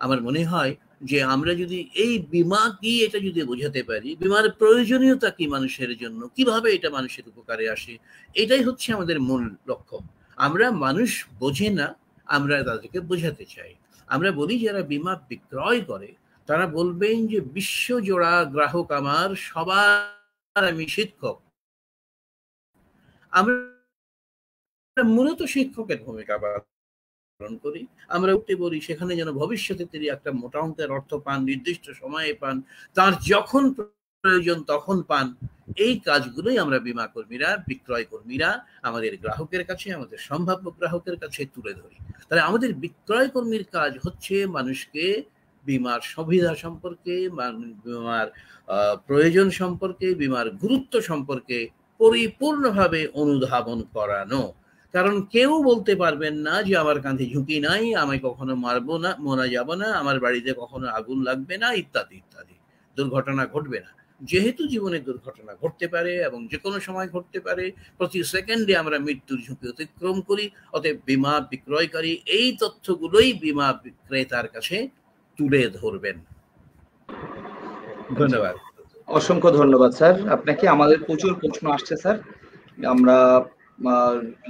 আমার মনে হয় যে আমরা যদি এই বীমা কি এটা যদি বোঝাতে পারি, বীমার প্রয়োজনীয়তা কি মানুষের জন্য, কিভাবে এটা মানুষের উপকারে আসে, এটাই হচ্ছে আমাদের মূল লক্ষ্য। আমরা মানুষ বোঝে না, আমরা তাদেরকে বোঝাতে চাই। আমরা বলি যারা বীমা বিক্রয় করে তারা বলবেন যে বিশ্বজোড়া গ্রাহক আমার, সবার আমি শিক্ষক। আমরা মূলত শিক্ষকের ভূমিকা পালন করি। আমরা উঠতে বলি সেখানে যেন ভবিষ্যতে তিনি একটা মোটা অঙ্কের অর্থ পান, নির্দিষ্ট সময়ে পান, তার যখন প্রয়োজন তখন পান। এই কাজগুলোই আমরা বীমা কর্মীরা, বিক্রয় কর্মীরা আমাদের গ্রাহকের কাছে, আমাদের সম্ভাব্য গ্রাহকের কাছে তুলে ধরি। তাহলে আমাদের বিক্রয় কর্মীর কাজ হচ্ছে মানুষকে বীমার সুবিধা সম্পর্কে, বীমার প্রয়োজন সম্পর্কে, বীমার গুরুত্ব সম্পর্কে পরিপূর্ণভাবে অনুধাবন করানো। কারণ কেউ বলতে পারবেন না যে আমার কাঁধে ঝুঁকি নাই, আমায় কখনো মারবো না, মারা যাব না, আমার বাড়িতে কখনো আগুন লাগবে না, ইত্যাদি ইত্যাদি, দুর্ঘটনা ঘটবে না। যেহেতু জীবনে দুর্ঘটনা ঘটতে পারে এবং যে কোনো সময় ঘটতে পারে, প্রতি সেকেন্ডে আমরা মৃত্যুর ঝুঁকি অতিক্রম করি। অতএব বীমা বিক্রয়কারী এই তথ্যগুলোই বীমা বিক্রেতার কাছে তুলে ধরবেন। ধন্যবাদ।
অসংখ্য ধন্যবাদ স্যার আপনাকে। আমাদের প্রচুর প্রশ্ন আসছে স্যার, আমরা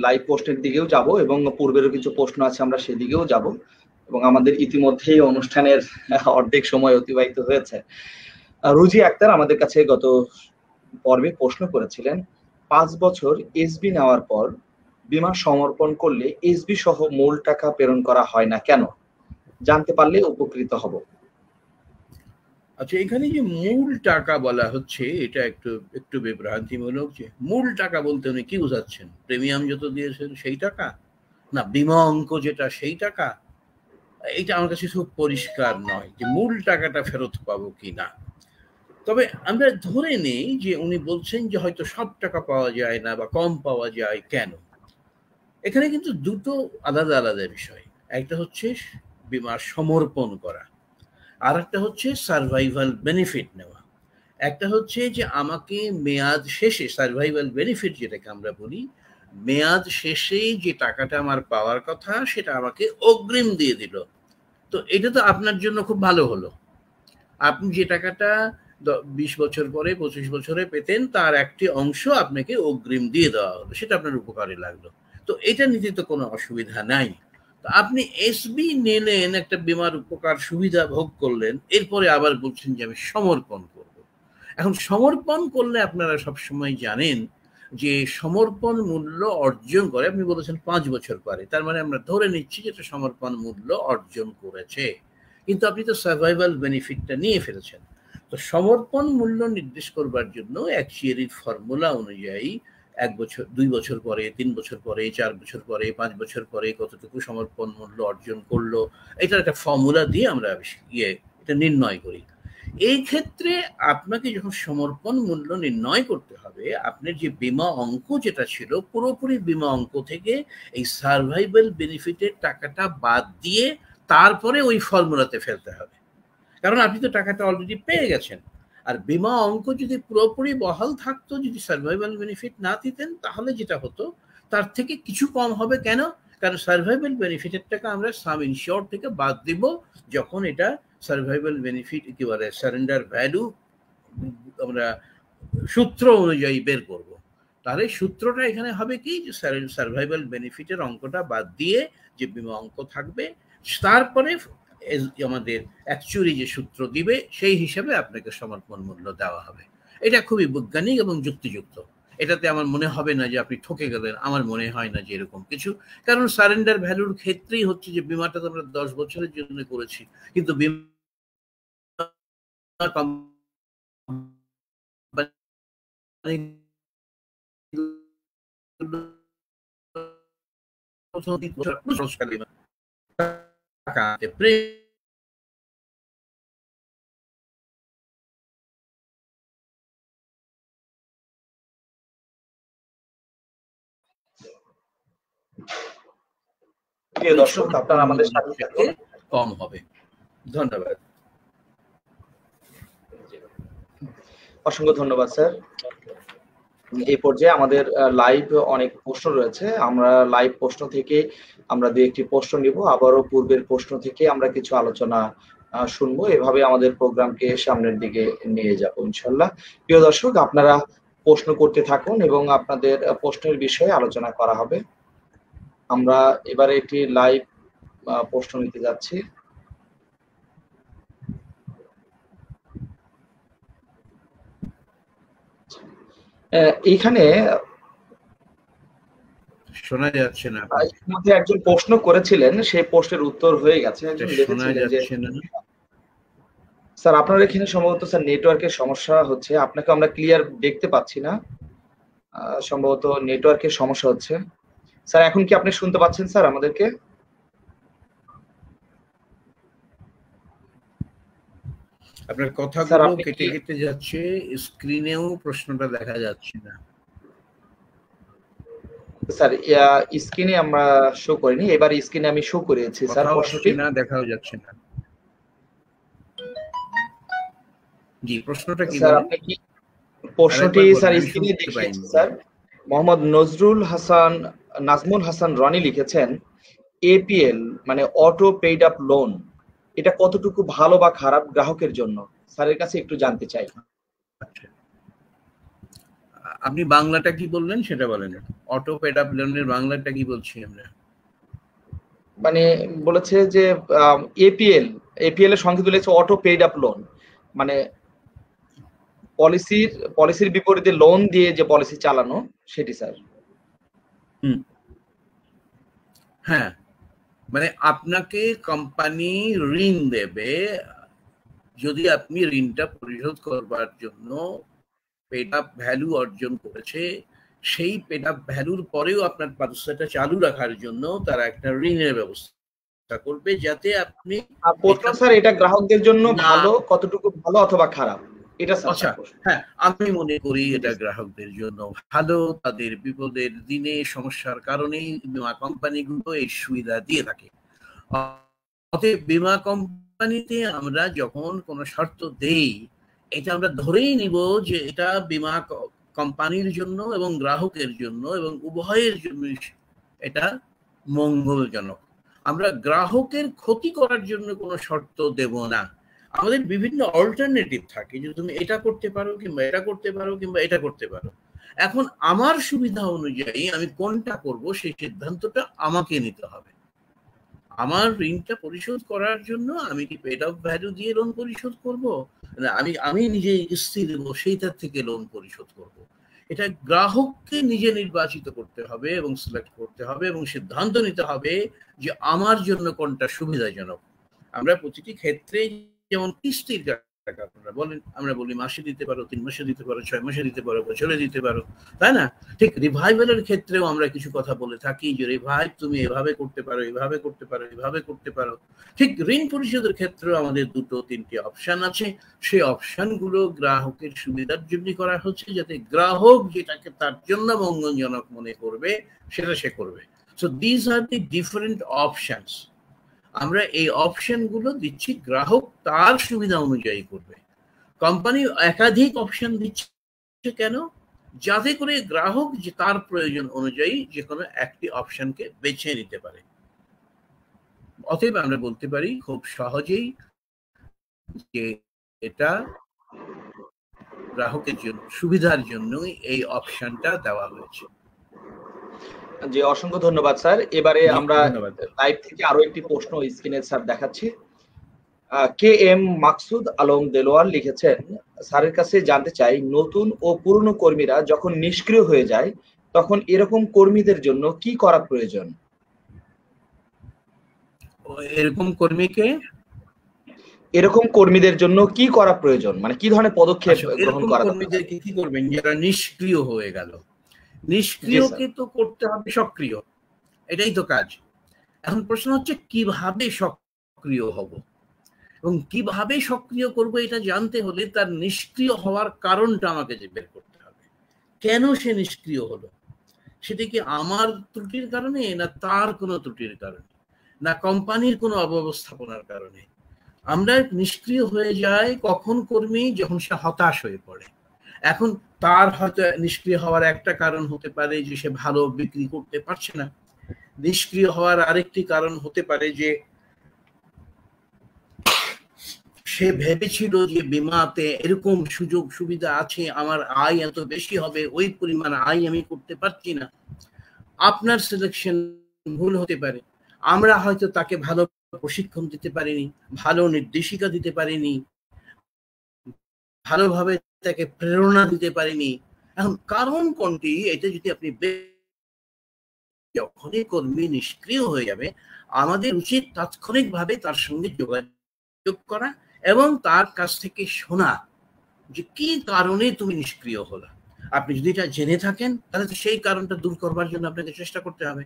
লাইভ পোস্টের দিকেও যাব এবং পূর্বেরও কিছু প্রশ্ন আছে, আমরা সেদিকেও যাব, এবং আমাদের ইতিমধ্যেই অনুষ্ঠানের অর্ধেক সময় অতিবাহিত হয়েছে। রুজি আক্তার আমাদের কাছে গত পর্বে প্রশ্ন করেছিলেন, 5 বছর এসবি নেওয়ার পর বীমা সমর্পণ করলে এসবি সহ মূল টাকা প্রেরণ করা হয় না কেন? জানতে পারলে উপকৃত হব।
আচ্ছা, এখানে যে মূল টাকা বলা হচ্ছে এটা একটু বিভ্রান্তিমূলক। যে মূল টাকা বলতে উনি কি বোঝাচ্ছেন? প্রিমিয়াম যত দিয়েছেন সেই টাকা, না বীমা অঙ্ক যেটা সেই টাকা? এইটা আমার কাছে খুব পরিষ্কার নয় যে মূল টাকাটা ফেরত পাবো কি না। তবে আমরা ধরে নেই যে উনি বলছেন যে হয়তো সব টাকা পাওয়া যায় না বা কম পাওয়া যায় কেন। এখানে কিন্তু দুটো আলাদা আলাদা বিষয়। একটা হচ্ছে বীমা সমর্পণ করা, আর একটা হচ্ছে সার্ভাইভাল বেনিফিট নেওয়া। একটা হচ্ছে যে আমাকে মেয়াদ শেষে, সার্ভাইভাল বেনিফিট যেটাকে আমরা বলি, মেয়াদ শেষে যে টাকাটা আমার পাওয়ার কথা সেটা আমাকে অগ্রিম দিয়ে দিল। তো এটা তো আপনার জন্য খুব ভালো হলো। আপনি যে টাকাটা 20 বছর পরে, 25 বছরে পেতেন, তার একটি অংশ আপনাকে অগ্রিম দিয়ে দেওয়া হলো, সেটা আপনার উপকারে লাগলো। তো এটা নিতে তো কোনো অসুবিধা নাই। আপনি এসবি নিলেন, একটা বীমার উপকার সুবিধা ভোগ করলেন, এরপরে আবার বলছেন যে আমি সমর্পণ করব। এখন সমর্পণ করলে আপনারা সবসময় জানেন যে সমর্পণ মূল্য অর্জন করে, আপনি বলেছেন 5 বছর পরে, তার মানে আমরা ধরে নিচ্ছি যে সমর্পণ মূল্য অর্জন করেছে, কিন্তু আপনি তো সার্ভাইভাল বেনিফিটটা নিয়ে ফেলেছেন। তো সমর্পণ মূল্য নির্দেশ করবার জন্য অ্যাকচুয়ারির ফর্মুলা অনুযায়ী 1 বছর, 2 বছর পরে, 3 বছর পরে, 4 বছর পরে, 5 বছর পরে কতটুকু সমর্পণ মূল্য অর্জন করলো, এটার একটা ফর্মুলা দিয়ে আমরা এটা নির্ণয় করি। এই ক্ষেত্রে আপনাকে যখন সমর্পণ মূল্য নির্ণয় করতে হবে, আপনার যে বীমা অঙ্ক যেটা ছিল, পুরোপুরি বীমা অঙ্ক থেকে এই সার্ভাইভাল বেনিফিটের টাকাটা বাদ দিয়ে তারপরে ওই ফর্মুলাতে ফেলতে হবে। কারণ আপনি তো টাকাটা অলরেডি পেয়ে গেছেন। আর বীমা অঙ্ক যদি পুরোপুরি বহাল থাকতো, যদি সার্ভাইভাল বেনিফিট না দিতেন, তাহলে যেটা হতো, তার থেকে কিছু কম হবে। কেন? কারণ সার্ভাইভাল বেনিফিটের টাকা আমরা সাম ইনশিওর থেকে বাদ দিব যখন এটা সার্ভাইভাল বেনিফিট কি বলে সারেন্ডার ভ্যালু আমরা সূত্র অনুযায়ী বের করব। তাহলে সূত্রটা এখানে হবে কি, যে সার্ভাইভাল বেনিফিটের অঙ্কটা বাদ দিয়ে যে বিমা অঙ্ক থাকবে, তারপরে আমাদের অ্যাকচুয়ালি যে সূত্র দিবে সেই হিসাবে আপনাকে সমর্পণ মূল্য দেওয়া হবে। এটা খুবই বৈজ্ঞানিক এবং যুক্তিযুক্ত। এটাতে আমার মনে হবে না যে আপনি ঠকে গেলেন, আমার মনে হয় না যে এরকম কিছু। কারণ সারেন্ডার ভ্যালুর ক্ষেত্রেই হচ্ছে যে বিমাটা তো আমরা 10 বছরের জন্য করেছি, কিন্তু বিমা
প্রিয় দর্শক, আপনারা আমাদের সাথে থাকুন।
কম হবে। ধন্যবাদ।
অসংখ্য ধন্যবাদ স্যার। এই পর্যায়ে আমাদের লাইভ অনেক প্রশ্ন রয়েছে। আমরা লাইভ প্রশ্ন থেকে আমরা দু একটি প্রশ্ন নিব, আবারও পূর্বের প্রশ্ন থেকে আমরা কিছু আলোচনা শুনবো। এভাবে আমাদের প্রোগ্রামকে সামনের দিকে নিয়ে যাব ইনশাল্লাহ। প্রিয় দর্শক, আপনারা প্রশ্ন করতে থাকুন এবং আপনাদের প্রশ্নের বিষয়ে আলোচনা করা হবে। আমরা এবারে একটি লাইভ প্রশ্ন নিতে যাচ্ছি। এইখানে
শোনা যাচ্ছে না।
মধ্যে একজন প্রশ্ন করেছিলেন, সেই প্রশ্নের উত্তর হয়ে গেছে। একজন লিখেছিলেন যে স্যার আপনার এখানে সম্ভবত স্যার নেটওয়ার্কের সমস্যা হচ্ছে, আপনাকে আমরা ক্লিয়ার দেখতে পাচ্ছি না, সম্ভবত নেটওয়ার্কের সমস্যা হচ্ছে। স্যার এখন কি আপনি শুনতে পাচ্ছেন স্যার আমাদেরকে?
আপনার কথাগুলো কেটে কেটে যাচ্ছে, স্ক্রিনেও প্রশ্নটা দেখা যাচ্ছে না।
স্যার স্ক্রিনে আমরা শো করিনি, এবার স্ক্রিনে আমি শো করেছি স্যার প্রশ্নটি।
না, দেখাও যাচ্ছে না। জি, প্রশ্নটা কি
স্যার আপনি কি প্রশ্নটি স্যার স্ক্রিনে দেখিয়েছেন স্যার? মোহাম্মদ নাজমুল হাসান রনি লিখেছেন, এপিএল মানে অটো পেইড আপ লোন, এটা কতটুকু ভালো বা খারাপ গ্রাহকের জন্য স্যারের কাছে একটু জানতে চাই।
আপনি বাংলাটা কি বললেন সেটা বলেন। অটো পেড আপ লোনের বাংলাটা কি বলছি আমরা?
মানে বলেছে যে এপিএল এর সংক্ষিপ্ত লিখেছে অটো পেইড আপ লোন, মানে পলিসির বিপরীতে লোন দিয়ে যে পলিসি চালানো সেটি স্যার।
হ্যাঁ, মানে আপনাকে কোম্পানি ঋণ দেবে, যদি আপনি ঋণটা পরিশোধ করবার জন্য পেড আপ ভ্যালু অর্জন করেছে, সেই পেড আপ ভ্যালুর পরেও আপনার পলিসিটা চালু রাখার জন্য তারা একটা ঋণের ব্যবস্থা করবে, যাতে আপনি
স্যার এটা গ্রাহকদের জন্য ভালো, কতটুকু ভালো অথবা খারাপ এটা স্যার?
আচ্ছা, হ্যাঁ, আমি মনে করি এটা গ্রাহকদের জন্য ভালো। তাদের বিপদের দিনে সমস্যার কারণেই বীমা কোম্পানিগুলো এই সুবিধা দিয়ে থাকে। অতএব বীমা কোম্পানিতে আমরা যখন কোনো শর্ত দেই, এটা আমরা ধরেই নিব যে এটা বীমা কোম্পানির জন্য এবং গ্রাহকের জন্য এবং উভয়ের জন্য এটা মঙ্গলজনক। আমরা গ্রাহকের ক্ষতি করার জন্য কোনো শর্ত দেব না। আমাদের বিভিন্ন অল্টারনেটিভ থাকে যে তুমি এটা করতে পারো কিংবা এটা করতে পারো কিংবা এটা করতে পারো। এখন আমার সুবিধা অনুযায়ী আমি কোনটা করব সেই সিদ্ধান্তটা আমাকে নিতে হবে। আমার ঋণটা পরিশোধ করার জন্য আমি কি পেড আপ ভ্যালু দিয়ে লোন পরিশোধ করব, না আমি নিজে কিস্তি দেব সেইটার থেকে লোন পরিশোধ করব? এটা গ্রাহককে নিজে নির্বাচিত করতে হবে এবং সিলেক্ট করতে হবে এবং সিদ্ধান্ত নিতে হবে যে আমার জন্য কোনটা সুবিধাজনক। আমরা প্রতিটি ক্ষেত্রে যেমন কিস্তির টাকা আমরা বলি মাসে দিতে পারো, 3 মাসে দিতে পারো, 6 মাসে দিতে পারো, বছরে দিতে পারো, তাই না? ঠিক রিভাইভালের ক্ষেত্রেও আমরা কিছু কথা বলে থাকি যে রিভাইভ তুমি এভাবে করতে পারো, এভাবে করতে পারো, এভাবে করতে পারো। ঠিক ঋণ পরিশোধের ক্ষেত্রেও আমাদের 2-3টি অপশন আছে। সেই অপশনগুলো গ্রাহকের সুবিধার জন্য করা হচ্ছে, যাতে গ্রাহক যেটাকে তার জন্য মঙ্গলজনক মনে করবে সেটা সে করবে। So this are the different options. আমরা এই অপশনগুলো দিচ্ছি, গ্রাহক তার সুবিধা অনুযায়ী করবে। কোম্পানি একাধিক অপশন দিচ্ছে কেন? যাতে করে গ্রাহক যে তার প্রয়োজন অনুযায়ী যে কোনো একটি অপশনকে বেছে নিতে পারে। অতএব আমরা বলতে পারি খুব সহজেই যে এটা গ্রাহকের জন্য সুবিধার জন্যই এই অপশনটা দেওয়া হয়েছে।
জি, অসংখ্য ধন্যবাদ স্যার। এবারে
জি,
আমরা
ধন্যবাদ।
লাইভ থেকে আরো একটি প্রশ্ন স্ক্রিনে স্যার দেখাচ্ছি। কে এম মাকসুদ আলম দেলোয়ার লিখেছেন, স্যারের কাছে জানতে চাই, নতুন ও পুরনো কর্মীরা যখন নিষ্ক্রিয় হয়ে যায় তখন এরকম কর্মীদের জন্য কি করা প্রয়োজন?
এরকম কর্মীকে
এরকম কর্মীদের জন্য কি করা প্রয়োজন, মানে কি ধরনের পদক্ষেপ গ্রহণ
এরকম
করা দরকার?
কর্মীদেরকে কি করবেন যারা নিষ্ক্রিয় হয়ে গেল?
জি
নিষ্ক্রিয়কে
স্যার।
তো করতে হবে সক্রিয়, এটাই তো কাজ। এখন প্রশ্ন হচ্ছে কিভাবে সক্রিয় হব এবং কিভাবে সক্রিয় করব, এটা জানতে হলে তার নিষ্ক্রিয় হওয়ার কারণটা আমাকে যে বের করতে হবে। কেন সে নিষ্ক্রিয় হলো? সেটা কি আমার ত্রুটির কারণে, না তার কোনো ত্রুটির কারণে, না কোম্পানির কোনো অব্যবস্থাপনার কারণে? আমরা নিষ্ক্রিয় হয়ে যাই কখন কর্মী? যখন সে হতাশ হয়ে পড়ে। এখন তার হয়তো নিষ্ক্রিয় হওয়ার একটা কারণ হতে পারে যে সে ভালো বিক্রি করতে পারছে না। নিষ্ক্রিয় হওয়ার আরেকটি কারণ হতে পারে যে সে ভেবেছিল যে বীমাতে এরকম সুযোগ সুবিধা আছে, আমার আয় এত বেশি হবে, ওই পরিমাণ আয় আমি করতে পারছি না। আপনার সিলেকশন ভুল হতে পারে। আমরা হয়তো তাকে ভালো প্রশিক্ষণ দিতে পারিনি, ভালো নির্দেশিকা দিতে পারিনি, ভালোভাবে তাকে প্রেরণা দিতে পারিনি। এখন কারণ কোনটি, এটা যদি আপনি যখনই কর্মী নিষ্ক্রিয় হয়ে যাবে আমাদের উচিত তাৎক্ষণিকভাবে তার সঙ্গে যোগাযোগ করা এবং তার কাছ থেকে শোনা যে কি কারণে তুমি নিষ্ক্রিয় হলো। আপনি যদি এটা জেনে থাকেন তাহলে তো সেই কারণটা দূর করবার জন্য আপনাকে চেষ্টা করতে হবে।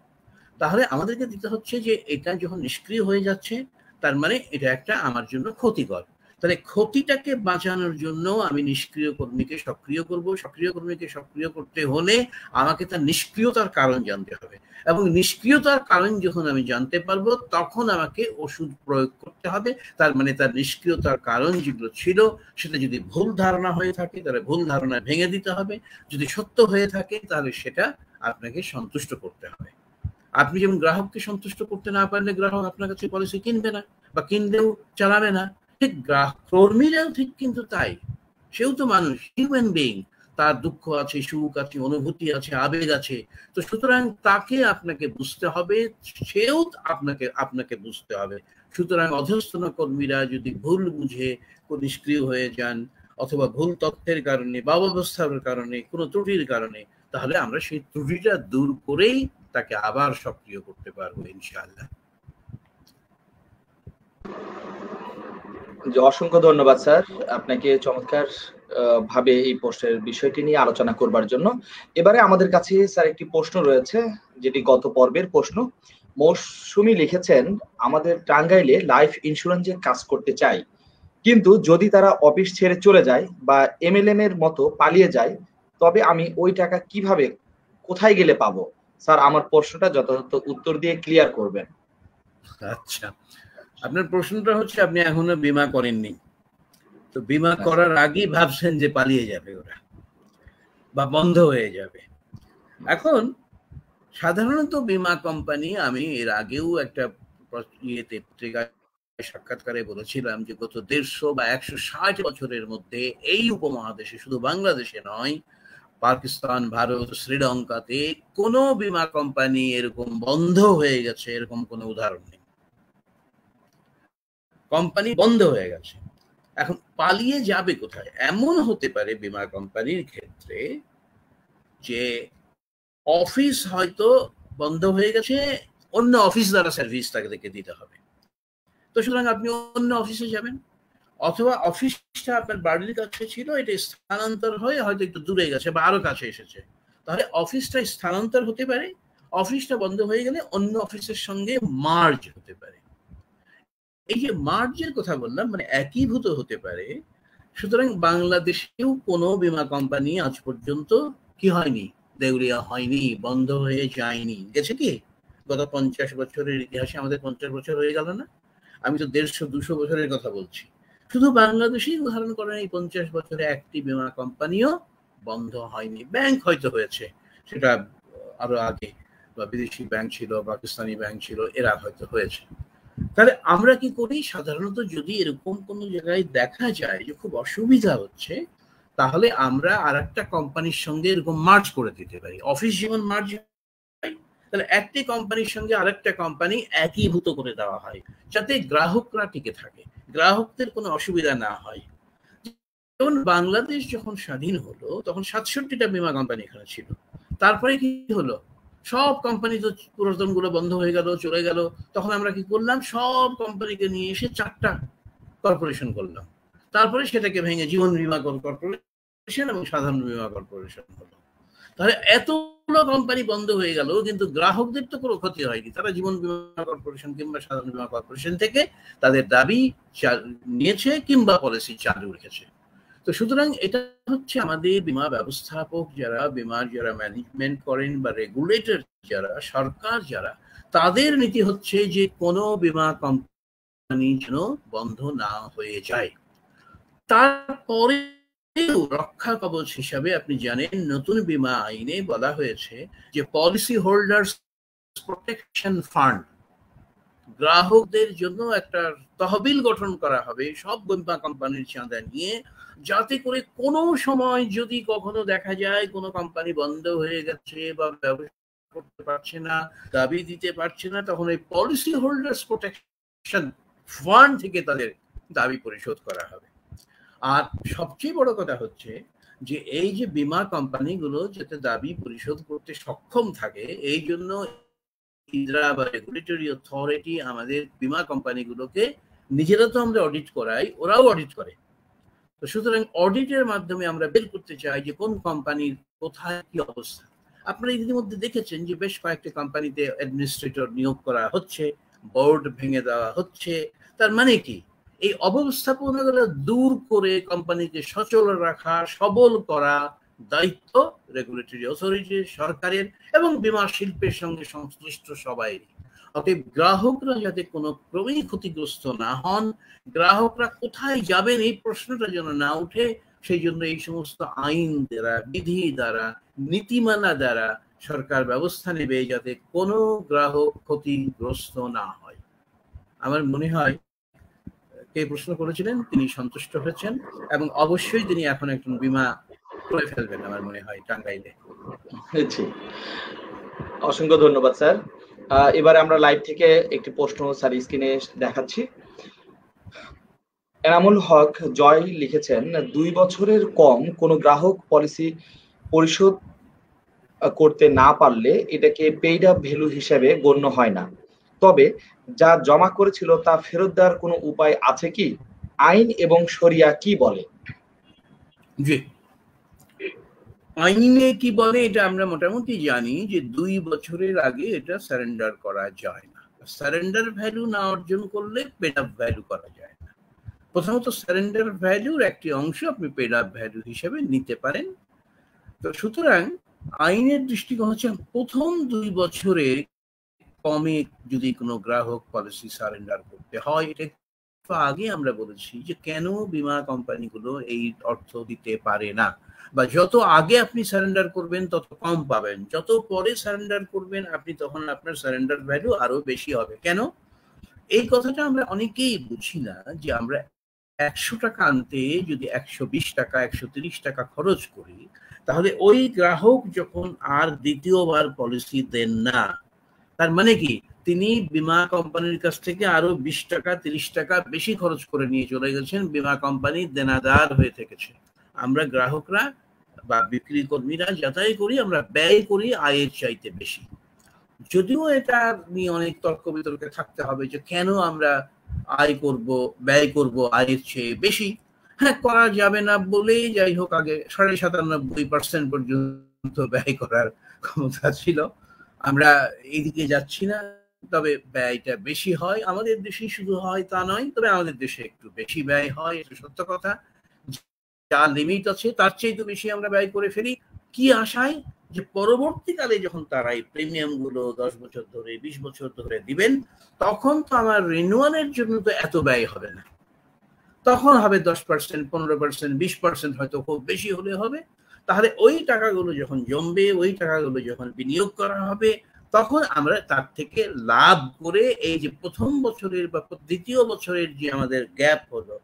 তাহলে আমাদেরকে দিতে হচ্ছে যে এটা যখন নিষ্ক্রিয় হয়ে যাচ্ছে তার মানে এটা একটা আমার জন্য ক্ষতিকর। তাহলে ক্ষতিটাকে বাঁচানোর জন্য আমি নিষ্ক্রিয় কর্মীকে সক্রিয় করব। সক্রিয় কর্মীকে সক্রিয় করতে হলে আমাকে তার নিষ্ক্রিয়তার কারণ জানতে হবে এবং নিষ্ক্রিয়তার কারণ যখন আমি জানতে পারবো তখন আমাকে ওষুধ প্রয়োগ করতে হবে। তার মানে তার নিষ্ক্রিয়তার কারণ যেগুলো ছিল সেটা যদি ভুল ধারণা হয়ে থাকে তাহলে ভুল ধারণা ভেঙে দিতে হবে, যদি সত্য হয়ে থাকে তাহলে সেটা আপনাকে সন্তুষ্ট করতে হবে। আপনি যেমন গ্রাহককে সন্তুষ্ট করতে না পারলে গ্রাহক আপনার কাছে পলিসি কিনবে না বা কিনলেও চালাবে না, ঠিক গ্রাহক কর্মীরাও ঠিক কিন্তু তাই। সেও তো মানুষ, হিউম্যান বিইং, তার দুঃখ আছে, সুখ আছে, অনুভূতি আছে, আবেগ আছে। তো সুতরাং তাকে আপনাকে বুঝতে হবে, সেও আপনাকে আপনাকে বুঝতে হবে। সুতরাং অধস্তন কর্মীরা যদি ভুল বুঝে নিষ্ক্রিয় হয়ে যান অথবা ভুল তথ্যের কারণে বা অব্যবস্থার কারণে কোনো ত্রুটির কারণে, তাহলে আমরা সেই ত্রুটিটা দূর করেই তাকে আবার সক্রিয় করতে পারবো ইনশাআল্লাহ।
অসংখ্য ধন্যবাদ স্যার আপনাকে চমৎকার ভাবে এই প্রশ্নের বিষয়টি নিয়ে আলোচনা করবার জন্য। এবারে আমাদের কাছে স্যার একটি প্রশ্ন রয়েছে, যেটি গত পর্বের প্রশ্ন। মৌসুমী লিখেছেন, আমাদের টাঙ্গাইলে লাইফ ইন্স্যুরেন্সের কাজ করতে চাই, কিন্তু যদি তারা অফিস ছেড়ে চলে যায় বা এমএলএম এর মতো পালিয়ে যায় তবে আমি ওই টাকা কিভাবে, কোথায় গেলে পাবো? স্যার আমার প্রশ্নটা যথাযথ উত্তর দিয়ে ক্লিয়ার করবেন।
আচ্ছা, আপনার প্রশ্নটা হচ্ছে আপনি এখনো বীমা করেননি, তো বীমা করার আগেই ভাবছেন যে পালিয়ে যাবে ওরা বা বন্ধ হয়ে যাবে। এখন সাধারণত বীমা কোম্পানি, আমি এর আগেও একটা ইয়েতে পত্রিকায় সাক্ষাৎকারে বলেছিলাম যে গত 150 বা 160 বছরের মধ্যে এই উপমহাদেশে, শুধু বাংলাদেশে নয়, পাকিস্তান, ভারত, শ্রীলঙ্কাতে কোনো বীমা কোম্পানি এরকম বন্ধ হয়ে গেছে এরকম কোনো উদাহরণ নেই। কোম্পানি বন্ধ হয়ে গেছে। এখন পালিয়ে যাবে কোথায়? এমন হতে পারে বীমা কোম্পানির ক্ষেত্রে যে অফিস হয়তো বন্ধ হয়ে গেছে, অন্য অফিস দ্বারা সার্ভিস তাদেরকে দিতে হবে, তো সুতরাং আপনি অন্য অফিসে যাবেন, অথবা অফিসটা আপনার বাড়ির কাছে ছিল, এটা স্থানান্তর হয়ে হয়তো একটু দূরে গেছে বা আরো কাছে এসেছে, তাহলে অফিসটা স্থানান্তর হতে পারে। অফিসটা বন্ধ হয়ে গেলে অন্য অফিসের সঙ্গে মার্জ হতে পারে। এই যে মার্জের কথা বললাম, মানে একীভূত হতে পারে। সুতরাং বাংলাদেশেও কোনো বীমা কোম্পানি আজ পর্যন্ত কি হয়নি, দেউলিয়া হয়নি, বন্ধ হয়ে যায়নি। গেছে কি? গত 50 বছরের ইতিহাসে আমাদের 50 বছর হয়ে গেল না? আমি তো 150-200 বছরের কথা বলছি। শুধু বাংলাদেশেই উদাহরণ করেন, এই 50 বছরে একটি বীমা কোম্পানিও বন্ধ হয়নি। ব্যাংক হয়তো হয়েছে, সেটা আরো আগে, বা বিদেশি ব্যাংক ছিল, পাকিস্তানি ব্যাংক ছিল, এরা হয়তো হয়েছে। তাহলে আমরা কি করি সাধারণত, যদি এরকম কোনো জায়গায় দেখা যায় যে খুব অসুবিধা হচ্ছে, তাহলে আমরা আর একটা কোম্পানির সঙ্গে এরকম মার্জ করে দিতে পারি। অফিস যেমন মার্জ হয়, তাহলে একটি কোম্পানির সঙ্গে আরেকটা কোম্পানি একীভূত করে দেওয়া হয়, যাতে গ্রাহকরা টিকে থাকে, গ্রাহকদের কোনো অসুবিধা না হয়। যেমন বাংলাদেশ যখন স্বাধীন হলো তখন 67টা বিমা কোম্পানি এখানে ছিল। তারপরে কি হলো, সব কোম্পানি তো পুরাতন গুলো বন্ধ হয়ে গেল, চলে গেল। তখন আমরা কি করলাম, সব কোম্পানিকে নিয়ে এসে 4টা কর্পোরেশন করলাম। তারপরে সেটাকে ভেঙে জীবন বীমা কর্পোরেশন এবং সাধারণ বীমা কর্পোরেশন হলো। তাহলে এতগুলো কোম্পানি বন্ধ হয়ে গেল, কিন্তু গ্রাহকদের তো কোনো ক্ষতি হয়নি। তারা জীবন বীমা কর্পোরেশন কিংবা সাধারণ বীমা কর্পোরেশন থেকে তাদের দাবি নিয়েছে কিংবা পলিসি চালু রেখেছে। তো সুতরাং এটা হচ্ছে আমাদের বীমা ব্যবস্থাপক যারা, বীমার যারা ম্যানেজমেন্ট করেন বা রেগুলেটর যারা, সরকার যারা, তাদের নীতি হচ্ছে যে কোনো বীমা কোম্পানি যেন বন্ধ না হয়ে যায়। তারপরে রক্ষা কবচ হিসাবে আপনি জানেন নতুন বীমা আইনে বলা হয়েছে যে পলিসি হোল্ডার্স প্রোটেকশন ফান্ড, গ্রাহকদের জন্য একটা তহবিল গঠন করা হবে সব বীমা কোম্পানির চাঁদা নিয়ে, যাতে করে কোনো সময় যদি কখনো দেখা যায় কোনো কোম্পানি বন্ধ হয়ে গেছে বা ব্যবসা করতে পারছে না, দাবি দিতে পারছে না, তখন এই পলিসি হোল্ডার্স প্রোটেকশন ফান্ড থেকে তাদের দাবি পরিশোধ করা হবে। আর সবচেয়ে বড় কথা হচ্ছে যে এই যে বীমা কোম্পানিগুলো যাতে দাবি পরিশোধ করতে সক্ষম থাকে, এই জন্য ইজরা বা রেগুলেটরি অথরিটি আমাদের বীমা কোম্পানিগুলোকে, নিজেরা তো আমরা অডিট করাই, ওরাও অডিট করে। তো সুতরাং অডিটের মাধ্যমে আমরা বের করতে চাই যে কোন কোম্পানির কোথায় কি অবস্থা। আপনারা ইতিমধ্যে দেখেছেন যে বেশ কয়েকটি কোম্পানিতে অ্যাডমিনিস্ট্রেটর নিয়োগ করা হচ্ছে, বোর্ড ভেঙে দেওয়া হচ্ছে। তার মানে কি, এই অব্যবস্থাপনাগুলো দূর করে কোম্পানিকে সচল রাখা, সবল করা দায়িত্ব রেগুলেটরি অথরিটি, সরকারের এবং বীমা শিল্পের সঙ্গে সংশ্লিষ্ট সবাই। অতএব গ্রাহকরা যাতে কোনো ক্রমেই ক্ষতিগ্রস্ত না হন, গ্রাহকরা কোথায় যাবেন এই প্রশ্নটা যেন না উঠে, সেই জন্য এই সমস্ত আইন দ্বারা, বিধি দ্বারা, নীতিমালা দ্বারা সরকার ব্যবস্থা নেবে যাতে কোনো গ্রাহক ক্ষতিগ্রস্ত না হয়। আমার মনে হয় কে প্রশ্ন করেছিলেন তিনি সন্তুষ্ট হয়েছেন, এবং অবশ্যই তিনি এখন একজন বীমা করে ফেলবেন আমার মনে হয় টাঙ্গাইলে।
অসংখ্য ধন্যবাদ স্যার। এবারে আমরা লাইভ থেকে একটি প্রশ্ন স্যার স্ক্রিনে দেখাচ্ছি। এনামুল হক জয় লিখেছেন, 2 বছরের কম কোনো গ্রাহক পলিসি পরিশোধ করতে না পারলে এটাকে পেইড আপ ভ্যালু হিসেবে গণ্য হয় না, তবে যা জমা করেছিল তা ফেরত দেওয়ার কোনো উপায় আছে কি? আইন এবং শরিয়া কি বলে?
জি, আইনে কি বলে এটা আমরা মোটামুটি জানি যে 2 বছরের আগে এটা সারেন্ডার করা যায় না। সারেন্ডার ভ্যালু না অর্জন করলে পেড আপ ভ্যালু করা যায় না। প্রথমত সারেন্ডার ভ্যালুর একটি অংশ আপনি পেড আপ ভ্যালু হিসেবে নিতে পারেন। তো সুতরাং আইনের দৃষ্টিকোণ হচ্ছে প্রথম 2 বছরে কমে যদি কোনো গ্রাহক পলিসি সারেন্ডার করতে হয়, এটা আগে আমরা বলেছি যে কেন বীমা কোম্পানিগুলো এই অর্থ দিতে পারে না, বা যত আগে আপনি সারেন্ডার করবেন তত কম পাবেন, যত পরে সারেন্ডার করবেন আপনি তখন আপনার সারেন্ডার ভ্যালু আরো বেশি হবে। কেন? এই কথাটা আমরা অনেকেই বুঝি না যে আমরা 100 টাকা আনতে যদি 120 টাকা 130 টাকা খরচ করি, তাহলে ওই গ্রাহক যখন আর দ্বিতীয়বার পলিসি দেন না, তার মানে কি তিনি বীমা কোম্পানির কাছ থেকে আরো 20 টাকা 30 টাকা বেশি খরচ করে নিয়ে চলে গেছেন, বীমা কোম্পানি দেনাদার হয়ে থেকেছে। আমরা গ্রাহকরা বা বিক্রি কর্মীরা যাতাই করি, আমরা ব্যয় করি আয়ের চাইতে বেশি। যদিও এটা নিয়ে অনেক তর্ক বিতর্কে থাকতে হবে যে কেন আমরা আয় করব, ব্যয় করব আয়ের চেয়ে বেশি। হ্যাঁ, করা যাবে না বলেই যাই হোক আগে 97.5% পর্যন্ত ব্যয় করার ক্ষমতা ছিল। আমরা এইদিকে যাচ্ছি না, তবে ব্যয়টা বেশি হয়। আমাদের দেশে শুধু হয় তা নয়, তবে আমাদের দেশে একটু বেশি ব্যয় হয়, এটা সত্য কথা। যা লিমিট আছে তার চেয়ে তো বেশি আমরা ব্যয় করে ফেলি। কি আশায়? যে পরবর্তীকালে যখন তারা এই প্রিমিয়াম গুলো 10 বছর ধরে 20 বছর ধরে দিবেন, তখন তো আমার রিনিউয়ালের জন্য তো এত ব্যয় হবে না, তখন হবে 10%, 15%, 20%, হয়তো খুব বেশি হলে হবে। তাহলে ওই টাকাগুলো যখন জমবে, ওই টাকাগুলো যখন বিনিয়োগ করা হবে, তখন আমরা তার থেকে লাভ করে এই যে প্রথম বছরের বা দ্বিতীয় বছরের যে আমাদের গ্যাপ হলো,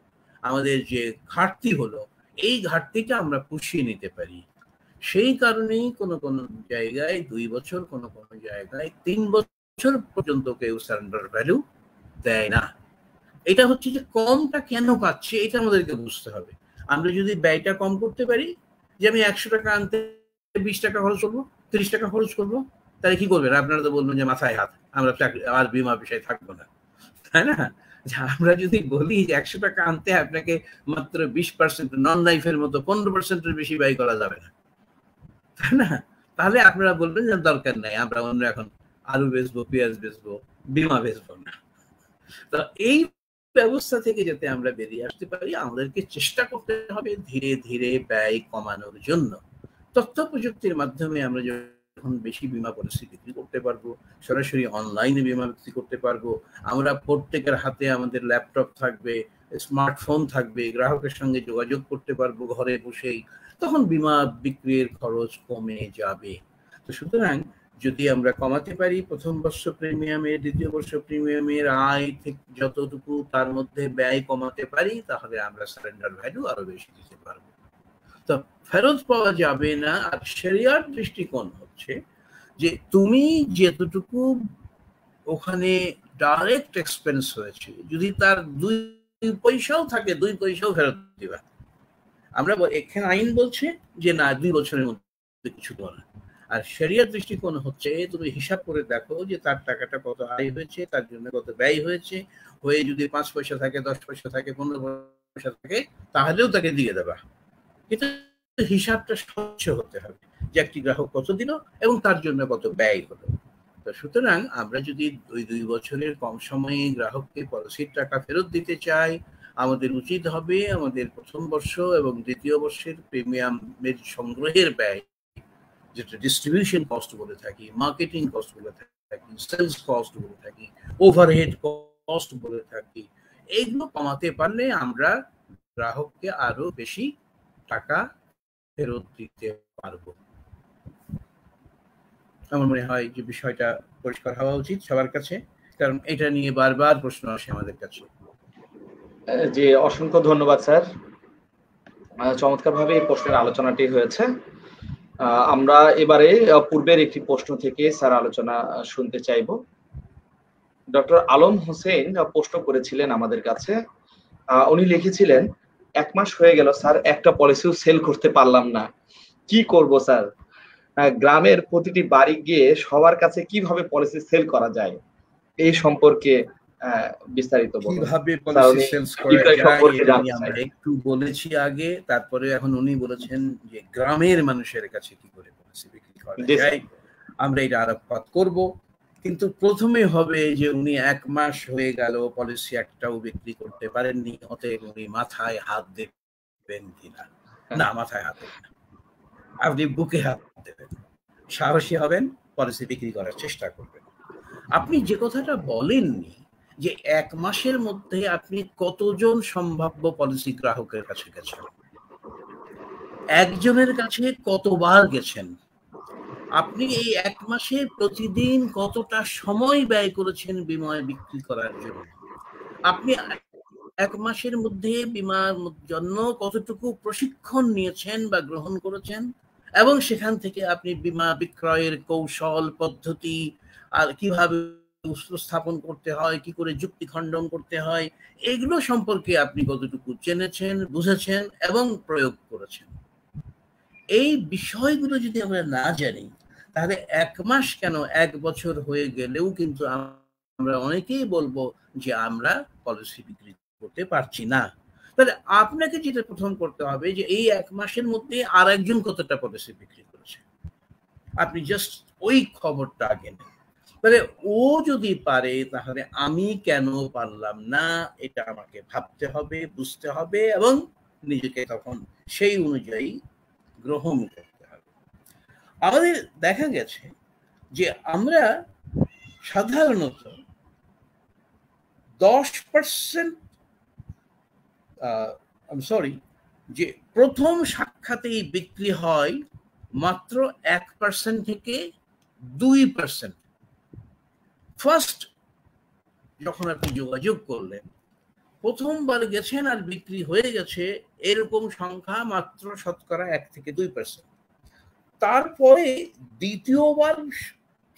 আমাদের যে ঘাটতি হলো, এই ঘাটতিটা আমরা পুষিয়ে নিতে পারি। সেই কারণেই কোনো কোনো জায়গায় 2 বছর, কোনো কোনো জায়গায় 3 বছর পর্যন্ত কেউ সারেন্ডার ভ্যালু দেয় না। এটা হচ্ছে যে কমটা কেন পাচ্ছে, এটা আমাদেরকে বুঝতে হবে। আমরা যদি ব্যয়টা কম করতে পারি, যে আমি 100 টাকা আনতে 20 টাকা খরচ করবো, 30 টাকা খরচ করবো, তাহলে কি করবেন? আপনারা তো বলবেন যে মাথায় হাত, আমরা আর বিমা বিষয়ে থাকবো না, তাই না? আমরা যদি বলি যে 100 টাকা আনতে আপনাকে মাত্র 20%, নন লাইফের মতো 15%-এর বেশি ব্যয় করা যাবে না, তাই না? তাহলে আপনারা বলবেন যে দরকার নাই, আমরা অন্য এখন আলু বেচবো, পেঁয়াজ বেচবো, বিমা বেচবো না। তো এই ব্যবস্থা থেকে যাতে আমরা বেরিয়ে আসতে পারি, আমাদেরকে চেষ্টা করতে হবে ধীরে ধীরে ব্যয় কমানোর জন্য। তথ্য প্রযুক্তির মাধ্যমে আমরা যখন বেশি বিমা পলিসি বিক্রি করতে পারবো, সরাসরি অনলাইনে বিমা বিক্রি করতে পারবো, আমরা প্রত্যেকের হাতে আমাদের ল্যাপটপ থাকবে, স্মার্টফোন থাকবে, গ্রাহকের সঙ্গে যোগাযোগ করতে পারবো ঘরে বসেই, তখন বিমা বিক্রির খরচ কমে যাবে। তো সুতরাং যদি আমরা কমাতে পারি প্রথম বর্ষ প্রিমিয়ামের, দ্বিতীয় বর্ষ প্রিমিয়ামের আয় থেকে যতটুকু তার মধ্যে ব্যয় কমাতে পারি, তাহলে আমরা সারেন্ডার ভ্যালু আরো বেশি দিতে পারবো। তো ফেরত পাওয়া যাবে না। আর শরিয়ার দৃষ্টিকোণ হচ্ছে যে তুমি যেতটুকু ওখানে ডাইরেক্ট এক্সপেন্স হয়েছে, যদি তার 2 পয়সাও থাকে, 2 পয়সাও ফেরত দিবা। আমরা এখানে আইন বলছে যে না, 2 বছরের মধ্যে কিছু করা। আর শরিয়ার দৃষ্টিকোণ হচ্ছে তুমি হিসাব করে দেখো যে তার টাকাটা কত আয় হয়েছে, তার জন্য কত ব্যয় হয়েছে, হয়ে যদি 5 পয়সা থাকে, 10 পয়সা থাকে, 15 পয়সা থাকে, তাহলেও তাকে দিয়ে দেবা। কিন্তু হিসাবটা স্বচ্ছ হতে হবে যে একটি গ্রাহক কত দিল এবং তার জন্য কত ব্যয় হলো। তো সুতরাং আমরা যদি 2 বছরের কম সময়ে গ্রাহককে পলিসির টাকা ফেরত দিতে চাই, আমাদের উচিত হবে আমাদের প্রথম বর্ষ এবং দ্বিতীয় বর্ষের প্রিমিয়ামের সংগ্রহের ব্যয়, যেটা ডিস্ট্রিবিউশন কস্ট বলে থাকি, মার্কেটিং কস্ট বলে থাকি, সেলস কস্ট বলে থাকি, ওভারহেড কস্ট বলে থাকি, এইগুলো কমাতে পারলে আমরা গ্রাহককে আরো বেশি টাকা ফেরত দিতে পারবো। আমার মনে হয় যে বিষয়টা পরিষ্কার হওয়া উচিত সবার কাছে, কারণ এটা নিয়ে বারবার প্রশ্ন আসে আমাদের কাছে।
জি, অসংখ্য ধন্যবাদ স্যার। চমৎকারভাবে এই প্রশ্নের আলোচনাটি হয়েছে। আমরা এবারে পূর্বের একটি প্রশ্ন থেকে স্যার আলোচনা শুনতে চাইব। ডক্টর আলম হোসেন প্রশ্ন করেছিলেন আমাদের কাছে। উনি লিখেছিলেন, 1 মাস হয়ে গেল স্যার, একটা পলিসিও সেল করতে পারলাম না, কি করব স্যার? গ্রামের প্রতিটি বাড়ি গিয়ে সবার কাছে কিভাবে পলিসি সেল করা যায়, এই সম্পর্কে বিস্তারিত বলুন।
কিভাবে পলিসি সেলস করা যায় এটা নিয়ে আমরা একটু বলেছি আগে, তারপরে এখন উনি বলেছেন যে গ্রামের মানুষের কাছে কি করে পলিসি বিক্রি করা যায়, আমরা এটা আলোকপাত করব। কিন্তু প্রথমে হবে যে উনি 1 মাস হয়ে গেল পলিসি একটাও বিক্রি করতে পারেননি, অতএব উনি মাথায় হাত দেবেন কিনা? না, মাথায় হাত দেবেন না, আপনি বুকে হাত দেবেন, সাহসী হবেন, পলিসি বিক্রি করার চেষ্টা করবেন। আপনি যে কথাটা বলেননি যে 1 মাসের মধ্যে আপনি কতজন সম্ভাব্য পলিসি গ্রাহকের কাছে গেছেন, একজনের কাছে কতবার গেছেন, আপনি এই 1 মাসে প্রতিদিন কতটা সময় ব্যয় করেছেন বিমা বিক্রি করার জন্য, আপনি 1 মাসের মধ্যে বিমার জন্য কতটুকু প্রশিক্ষণ নিয়েছেন বা গ্রহণ করেছেন, এবং সেখান থেকে আপনি বিমা বিক্রয়ের কৌশল পদ্ধতি আর কিভাবে উপস্থাপন করতে হয়, কি করে যুক্তি খণ্ডন করতে হয়, এগুলো সম্পর্কে আপনি কতটুকু জেনেছেন, বুঝেছেন এবং প্রয়োগ করেছেন। এই বিষয়গুলো যদি আমরা না জানি, তাহলে 1 মাস কেন 1 বছর হয়ে গেলেও কিন্তু আমরা অনেকেই বলবো যে আমরা পলিসি বিক্রি করতে পারছি না। তাহলে আপনাকে যেটা প্রথম করতে হবে যে এই 1 মাসের মধ্যে আর একজন কতটা পলিসি বিক্রি করেছে, আপনি জাস্ট ওই খবরটা আগে নেন। তাহলে ও যদি পারে, তাহলে আমি কেন পারলাম না, এটা আমাকে ভাবতে হবে, বুঝতে হবে এবং নিজেকে তখন সেই অনুযায়ী গ্রহণ করতে হবে। আমাদের দেখা গেছে যে আমরা সাধারণত 10% যে প্রথম সাক্ষাতেই বিক্রি হয় মাত্র 1% থেকে 2%। ফার্স্ট যখন আপনি যোগাযোগ করলেন, প্রথমবার গেছেন আর বিক্রি হয়ে গেছে, এরকম সংখ্যা মাত্র শতকরা 1 থেকে 2%। তারপরে দ্বিতীয়বার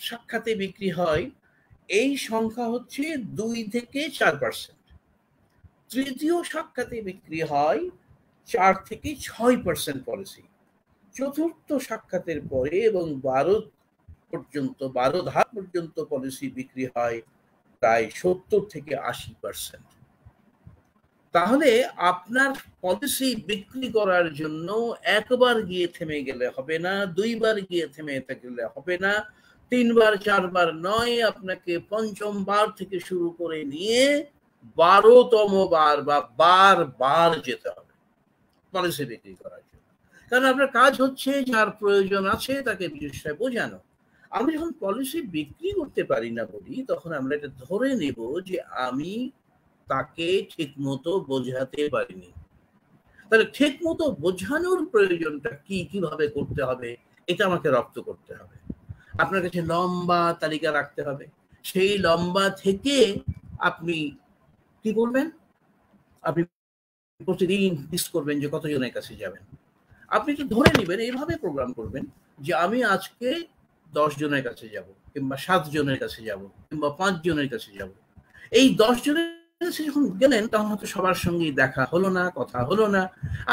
সাক্ষাতে বিক্রি হয়, এই সংখ্যা হচ্ছে 2 থেকে 4%। তৃতীয় সাক্ষাতে বিক্রি হয় 4 থেকে 6% পলিসি। চতুর্থ সাক্ষাতের পরে এবং 12 ধাপ পর্যন্ত পলিসি বিক্রি হয় প্রায় 70 থেকে 80%। তাহলে আপনার পলিসি বিক্রি করার জন্য একবার গিয়ে থেমে গেলে হবে না, দুইবার গিয়ে থেমে গেলে হবে না, 3বার 4বার নয়, আপনাকে পঞ্চম বার থেকে শুরু করে নিয়ে 12তম বার বা বারবার যেতে হবে পলিসি বিক্রি করার জন্য। কারণ আপনার কাজ হচ্ছে যার প্রয়োজন আছে তাকে বিষয়টা বোঝানো। আমরা যখন পলিসি বিক্রি করতে পারি না বলি, তখন আমরা এটা ধরে নেব যে আমি তাকে ঠিক মতো বোঝাতে পারিনি। তাহলে ঠিক মতো বোঝানোর প্রয়োজনটা কি, কিভাবে করতে হবে, এটা আমাকে রপ্ত করতে হবে। আপনার কাছে লম্বা তালিকা রাখতে হবে। সেই লম্বা থেকে আপনি কি করবেন? আপনি প্রতিদিন লিস্ট করবেন যে কতজনের কাছে যাবেন। আপনি তো ধরে নেবেন, এইভাবে প্রোগ্রাম করবেন যে আমি আজকে 10 জনের কাছে যাব, কিংবা 7 জনের কাছে যাব, কিংবা 5 জনের কাছে যাব। এই 10 জনের কাছে যখন গেলেন, তখন হয়তো সবার সঙ্গে দেখা হলো না, কথা হলো না।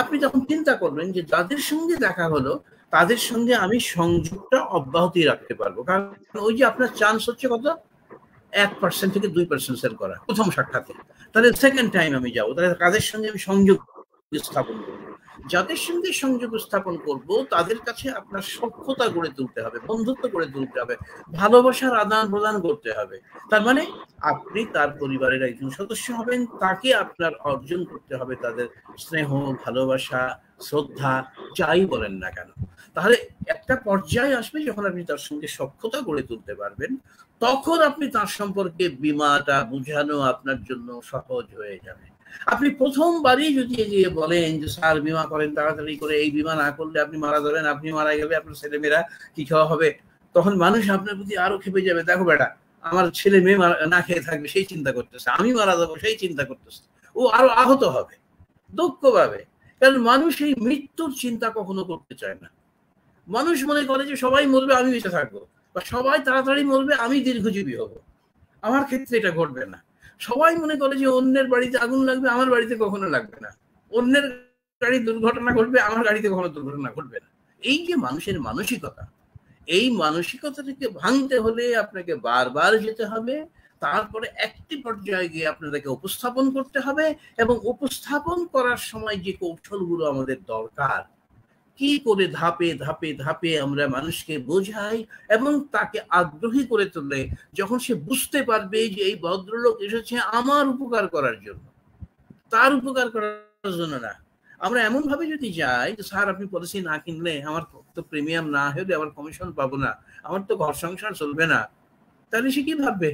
আপনি তখন চিন্তা করবেন যে যাদের সঙ্গে দেখা হলো তাদের সঙ্গে আমি সংযোগটা অব্যাহতি রাখতে পারবো। কারণ ওই যে আপনার চান্স হচ্ছে কত, 1% থেকে 2% সেল করা প্রথম সাক্ষাতে। তাহলে সেকেন্ড টাইম আমি যাবো, তাহলে কাদের সঙ্গে আমি সংযোগ স্থাপন করবো। যাদের সঙ্গে সংযোগ স্থাপন করব তাদের কাছে আপনার সখ্যতা গড়ে তুলতে হবে, বন্ধুত্ব গড়ে তুলতে হবে, ভালোবাসার আদান প্রদান করতে হবে। তার মানে আপনি তার পরিবারের একজন সদস্য হবেন, তাকে আপনার অর্জন করতে হবে তাদের স্নেহ, ভালোবাসা, শ্রদ্ধা, যাই বলেন না কেন। তাহলে একটা পর্যায়ে আসবে যখন আপনি তার সঙ্গে সখ্যতা গড়ে তুলতে পারবেন, তখন আপনি তার সম্পর্কে বীমাটা বুঝানো আপনার জন্য সহজ হয়ে যাবে। আপনি প্রথমবারই যদি গিয়ে বলেন যে স্যার বীমা করেন তাড়াতাড়ি করে, এই বীমা না করলে আপনি মারা যাবেন, আপনি মারা গেলে আপনার ছেলেমেয়েরা কি খাওয়া হবে, তখন মানুষ আপনার প্রতি আরো খেপে যাবে। দেখো বেটা, আমার ছেলে মেয়ে না খেয়ে থাকবে সেই চিন্তা করতেছে, আমি মারা যাবো সেই চিন্তা করতেছে, ও আরো আহত হবে, দুঃখ পাবে। কারণ মানুষ এই মৃত্যুর চিন্তা কখনো করতে চায় না। মানুষ মনে করে যে সবাই মরবে আমি বেঁচে থাকবো, বা সবাই তাড়াতাড়ি মরবে আমি দীর্ঘজীবী হব। আমার ক্ষেত্রে এটা ঘটবে না। সবাই মনে করে যে অন্যের বাড়িতে আগুন লাগবে, আমার বাড়িতে কখনো লাগবে না। অন্যের গাড়ি দুর্ঘটনা ঘটবে, আমার গাড়িতে কখনো দুর্ঘটনা ঘটবে না। এই যে মানুষের মানসিকতা, এই মানসিকতাটাকে ভাঙতে হলে আপনাকে বারবার যেতে হবে। তারপরে একটি পর্যায়ে গিয়ে আপনাদেরকে উপস্থাপন করতে হবে, এবং উপস্থাপন করার সময় যে কৌশলগুলো আমাদের দরকার, কি করে ধাপে ধাপে ধাপে আমরা মানুষকে বোঝাই এবং তাকে আগ্রহী করে তুললে, যখন সে বুঝতে পারবে যে এই ভদ্রলোক এসেছে আমার উপকার করার জন্য, তার উপকার করার জন্য না। আমরা এমন ভাবে যদি যাই যে স্যার আপনি পলিসি না কিনলে আমার তো প্রিমিয়াম না হলে আমার কমিশন পাবো না, আমার তো ঘর সংসার চলবে না, তাহলে সে কি ভাববে?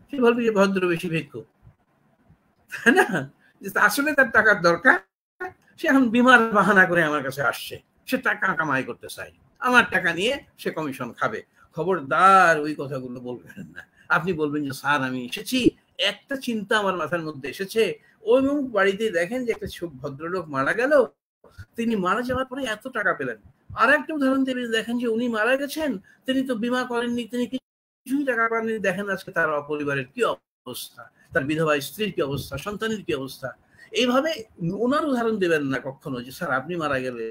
সে ভাববে যে ভদ্র বেশি ভিক্ষু, তাই না? আসলে তার টাকার দরকার, সে এখন বিমার বাহানা করে আমার কাছে আসছে, সে টাকা কামাই করতে চায়, আমার টাকা নিয়ে সে কমিশন খাবে। খবরদার ওই কথাগুলো বলবেন না। আপনি বলবেন যে স্যার আমি এসেছি, একটা চিন্তা আমার মাথার মধ্যে এসেছে, ওই বাড়িতে দেখেন যে একটা ভদ্রলোক মারা গেল, তিনি মারা যাওয়ার পরে এত টাকা পেলেন। আর একটা উদাহরণ দিয়ে দেখেন যে উনি মারা গেছেন, তিনি তো বীমা করেননি, তিনি কিছুই টাকা পাননি, দেখেন আজকে তার পরিবারের কি অবস্থা, তার বিধবা স্ত্রীর কি অবস্থা, সন্তানের কি অবস্থা। এইভাবে ওনার উদাহরণ দেবেন না কখনো যে স্যার আপনি মারা গেলে,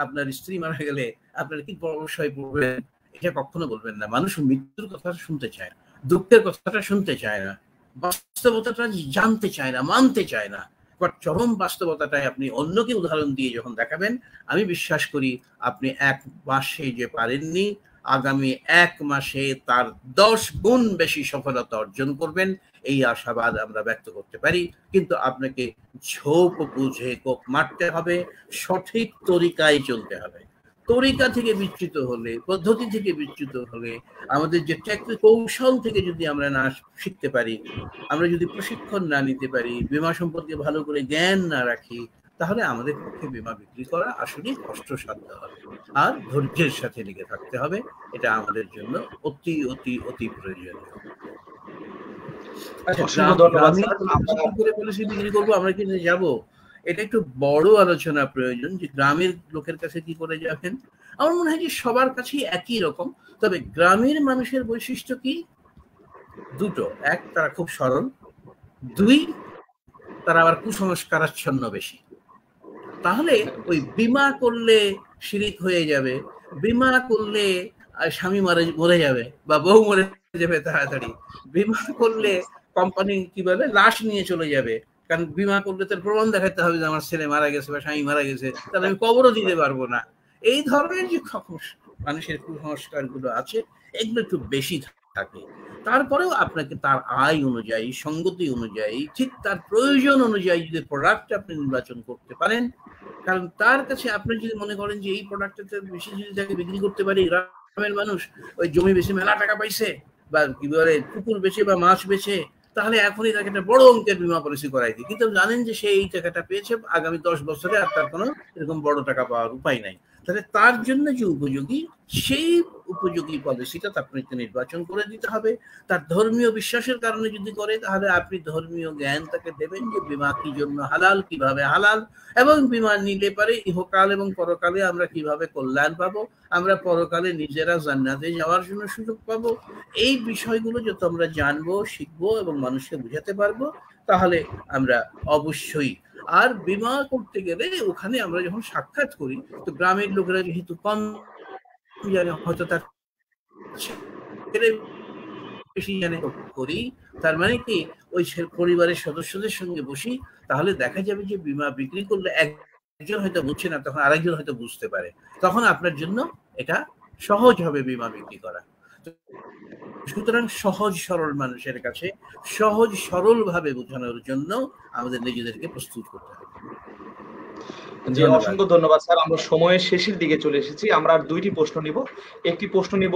আপনার স্ত্রী মারা গেলে আপনার কি সমস্যায় পড়বেন, এটা কখনো বলবেন না। মানুষ মৃত্যুর কথা শুনতে চায় না, দুঃখের কথাটা শুনতে চায় না, বাস্তবতাটা জানতে চায় না, মানতে চায় না। বাট চরম বাস্তবতাটাই আপনি অন্যকে উদাহরণ দিয়ে যখন দেখাবেন, আমি বিশ্বাস করি আপনি 1 মাসে যে পারেননি, আগামী 1 মাসে তার 10 গুণ বেশি সফলতা অর্জন করবেন, এই আশাবাদ আমরা ব্যক্ত করতে পারি। কিন্তু আপনাকে ঝোপ বুঝে কোপ মারতে হবে, সঠিক তরিকায় চলতে হবে। তরিকা থেকে বিচ্যুত হলে, পদ্ধতি থেকে বিচ্যুত হলে, আমাদের যে কৌশল থেকে যদি আমরা না শিখতে পারি, আমরা যদি প্রশিক্ষণ না নিতে পারি, বীমা সম্পর্কে ভালো করে জ্ঞান না রাখি, তাহলে আমাদের পক্ষে বীমা বিক্রি করা আসলেই কষ্টসাধ্য হবে, আর ধৈর্যের সাথে লেগে থাকতে হবে। এটা আমাদের জন্য অতি অতি অতি প্রয়োজনীয়। আচ্ছা,
অসংখ্য ধন্যবাদ
গ্রামীণ
স্যার।
পলিসি কি করে পলিসি বিক্রি করবো, আমরা কি যাব? এটা একটু বড় আলোচনা প্রয়োজন, যে গ্রামের লোকের কাছে কি করে যাবেন। আমার মনে হয় যে সবার কাছেই একই রকম, তবে গ্রামের মানুষের বৈশিষ্ট্য কি দুটো: এক, তারা খুব সরল; দুই, তারা আবার কুসংস্কারাচ্ছন্ন বেশি। তাহলে ওই বিমা করলে শিরিক হয়ে যাবে, বিমা করলে স্বামী মরে যাবে বা বউ মরে যাবে তাড়াতাড়ি, বিমা করলে কোম্পানি কি বলে লাশ নিয়ে চলে যাবে, কারণ বিমা করলে তার প্রমাণ দেখাতে হবে যে আমার ছেলে মারা গেছে বা স্বামী মারা গেছে, তাহলে আমি কবরও দিতে পারবো না। এই ধরনের যে মানুষের কুসংস্কার গুলো আছে, এগুলো একটু বেশি থাকে। তারপরেও আপনাকে তার আয় অনুযায়ী, সঙ্গতি অনুযায়ী, ঠিক তার প্রয়োজন অনুযায়ী যদি প্রোডাক্ট আপনি নির্বাচন করতে পারেন, কারণ তার কাছে আপনি যদি মনে করেন যে এই প্রোডাক্টটা বেশি যদি তাকে বিক্রি করতে পারি, গ্রামের মানুষ ওই জমি বেশি মেলা টাকা পাইছে বা কি বলে পুকুর বেচে বা মাছ বেচে, তাহলে এখনই তাকে একটা বড় অঙ্কের বীমা পলিসি করাই দিই, কিন্তু জানেন যে সে এই টাকাটা পেয়েছে, আগামী 10 বছরে আর তার কোনো এরকম বড় টাকা পাওয়ার উপায় নাই। তাহলে তার জন্য যে উপযোগী, সেই উপযোগী পলিসিটা আপনাকে নির্বাচন করে দিতে হবে। তার ধর্মীয় বিশ্বাসের কারণে যদি করে, তাহলে আপনি ধর্মীয় জ্ঞান তাকে দেবেন যে বীমা কি জন্য হালাল, কিভাবে হালাল, এবং বীমা নিলে পারে ইহকাল এবং পরকালে আমরা কিভাবে কল্যাণ পাবো, আমরা পরকালে নিজেরা জান্নাতে যাওয়ার জন্য সুযোগ পাবো। এই বিষয়গুলো যত আমরা জানবো, শিখবো এবং মানুষকে বুঝাতে পারবো, তাহলে আমরা অবশ্যই। আর বীমা করতে গেলে ওখানে আমরা যখন সাক্ষাৎ করি, তো গ্রামের লোকেরা যেহেতু কম জানে, হয়তো তার ছেলে বেশি জানে করি, তার মানে কি ওই পরিবারের সদস্যদের সঙ্গে বসি, তাহলে দেখা যাবে যে বীমা বিক্রি করলে একজন হয়তো বুঝছে না, তখন আরেকজন হয়তো বুঝতে পারে, তখন আপনার জন্য এটা সহজ হবে বীমা বিক্রি করা। সুতরাং সহজ সরল মানুষের কাছে সহজ সরল ভাবে বোঝানোর জন্য আমাদের নিজেদেরকে প্রস্তুত করতে হবে।
জি, অসংখ্য ধন্যবাদ স্যার। আমরা সময়ের শেষের দিকে চলে এসেছি। আমরা আর দুইটি প্রশ্ন নিব। একটি প্রশ্ন নিব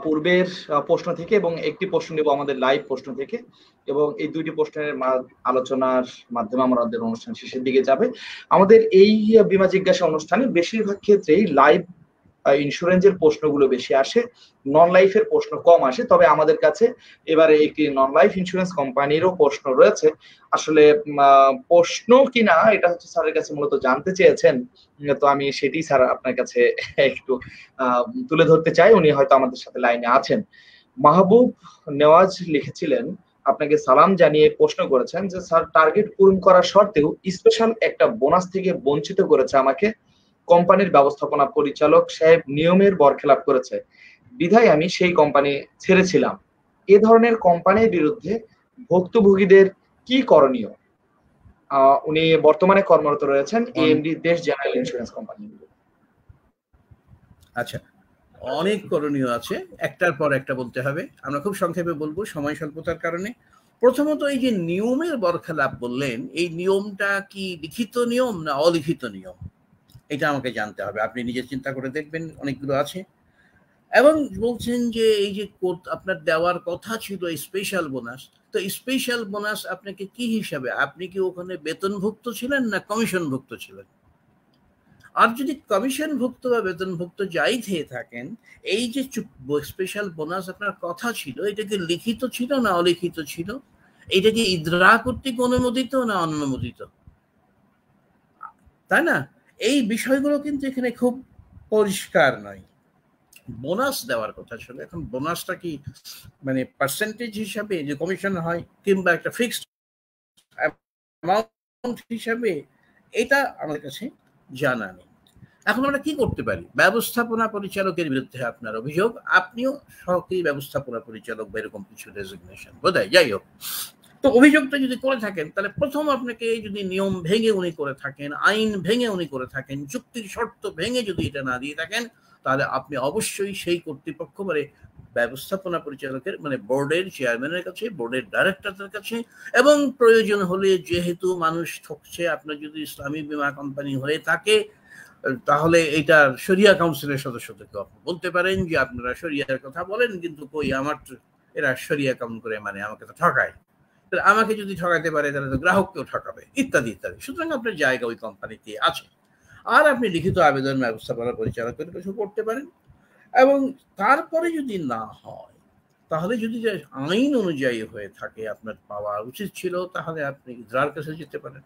পূর্বের প্রশ্ন থেকে, এবং একটি প্রশ্ন নিব আমাদের লাইভ প্রশ্ন থেকে, এবং এই দুইটি প্রশ্নের আলোচনার মাধ্যমে আমাদের অনুষ্ঠান শেষের দিকে যাবে। আমাদের এই বীমা জিজ্ঞাসা অনুষ্ঠানে বেশিরভাগ ক্ষেত্রেই লাইভ ইন্স্যুরেন্সের প্রশ্নগুলো বেশি আসে, নন লাইফের প্রশ্ন কম আসে। তবে আমাদের কাছে এবারে একটি নন লাইফ ইন্স্যুরেন্স কোম্পানিরও প্রশ্ন রয়েছে। আসলে প্রশ্ন কিনা এটা হচ্ছে স্যারের কাছে মূলত জানতে চেয়েছেন, তো আমি সেটি স্যার আপনার কাছে একটু তুলে ধরতে চাই। উনি হয়তো আমাদের সাথে লাইনে আছেন। মাহবুব নেওয়াজ লিখেছিলেন, আপনাকে সালাম জানিয়ে প্রশ্ন করেছেন যে স্যার, টার্গেট পূরণ করা সত্ত্বেও স্পেশাল একটা বোনাস থেকে বঞ্চিত করেছে আমাকে। কোম্পানির ব্যবস্থাপনা পরিচালক সাহেব নিয়মের বরখেলাপ করেছে, বিধায় আমি সেই কোম্পানি ছেড়েছিলাম। এ ধরনের কোম্পানির বিরুদ্ধে ভুক্তভোগীদের কি করণীয়? উনি বর্তমানে কর্মরত রয়েছেন এএমডি দেশ জেনারেল ইন্স্যুরেন্স কোম্পানি।
আচ্ছা, অনেক করণীয় আছে, একটার পর একটা বলতে হবে। আমরা খুব সংক্ষেপে বলবো সময় স্বল্পতার কারণে। প্রথমত, এই যে নিয়মের বরখেলাপ বললেন, এই নিয়মটা কি লিখিত নিয়ম না অলিখিত নিয়ম, এটা আমাকে জানতে হবে। আপনি নিজে চিন্তা করে দেখবেন, অনেকগুলো আছে। এবং বলছেন যে এই যে আপনার দেওয়ার কথা ছিল স্পেশাল বোনাস, তো স্পেশাল বোনাস আপনাকে কি হিসাবে, আপনি কি ওখানে বেতনভুক্ত ছিলেন না কমিশনভুক্ত ছিলেন? আর যদি কমিশনভুক্ত বা বেতনভুক্ত যাই থেকে থাকেন, এই যে স্পেশাল বোনাস আপনার কথা ছিল, এটা কি লিখিত ছিল না অলিখিত ছিল? এটা কি ইদরা কর্তৃক অনুমোদিত না অনুমোদিত? তাই না? এই বিষয়গুলো কিন্তু এখানে খুব পরিষ্কার নয়। বোনাস দেওয়ার কথা ছিল, এখন বোনাসটা কি মানে পার্সেন্টেজ হিসাবে যে কমিশন হয়, কিংবা একটা ফিক্সড অ্যামাউন্ট হিসাবে, এটা আমাদের কাছে জানা নেই। এখন আমরা কি করতে পারি? ব্যবস্থাপনা পরিচালকের বিরুদ্ধে আপনার অভিযোগ, আপনিও সহকারী ব্যবস্থাপনা পরিচালক বা এরকম কিছু ডেজিগনেশন বোধহয়, যাই হোক। তো অভিযোগটা যদি করে থাকেন, তাহলে প্রথম আপনাকে যদি নিয়ম ভেঙে উনি করে থাকেন, আইন ভেঙে উনি করে থাকেন, চুক্তির শর্ত ভেঙে যদি এটা না দিয়ে থাকেন, তাহলে আপনি অবশ্যই সেই কর্তৃপক্ষ মানে ব্যবস্থাপনা পরিচালকের মানে বোর্ডের চেয়ারম্যানের কাছে, বোর্ডের ডাইরেক্টরদের কাছে, এবং প্রয়োজন হলে যেহেতু মানুষ ঠকছে, আপনার যদি ইসলামী বীমা কোম্পানি হয়ে থাকে, তাহলে এটা শরিয়া কাউন্সিলের সদস্যদেরকে বলতে পারেন যে আপনারা শরিয়ার কথা বলেন, কিন্তু কই আমার এরা শরিয়া কাউন্ট করে, মানে আমাকে তো ঠকায়। তাহলে আমাকে যদি ঠকাতে পারে তাহলে তো গ্রাহককেও ঠকাবে, ইত্যাদি ইত্যাদি। সুতরাং আপনার জায়গা ওই কোম্পানিতে আছে, আর আপনি লিখিত আবেদন ব্যবস্থাপনা পরিচালকের কাছে করতে পারেন। এবং তারপরে যদি না হয়, তাহলে যদি আইন অনুযায়ী হয়ে থাকে আপনার পাওয়া উচিত ছিল, তাহলে আপনি ইজরার কাছে যেতে পারেন,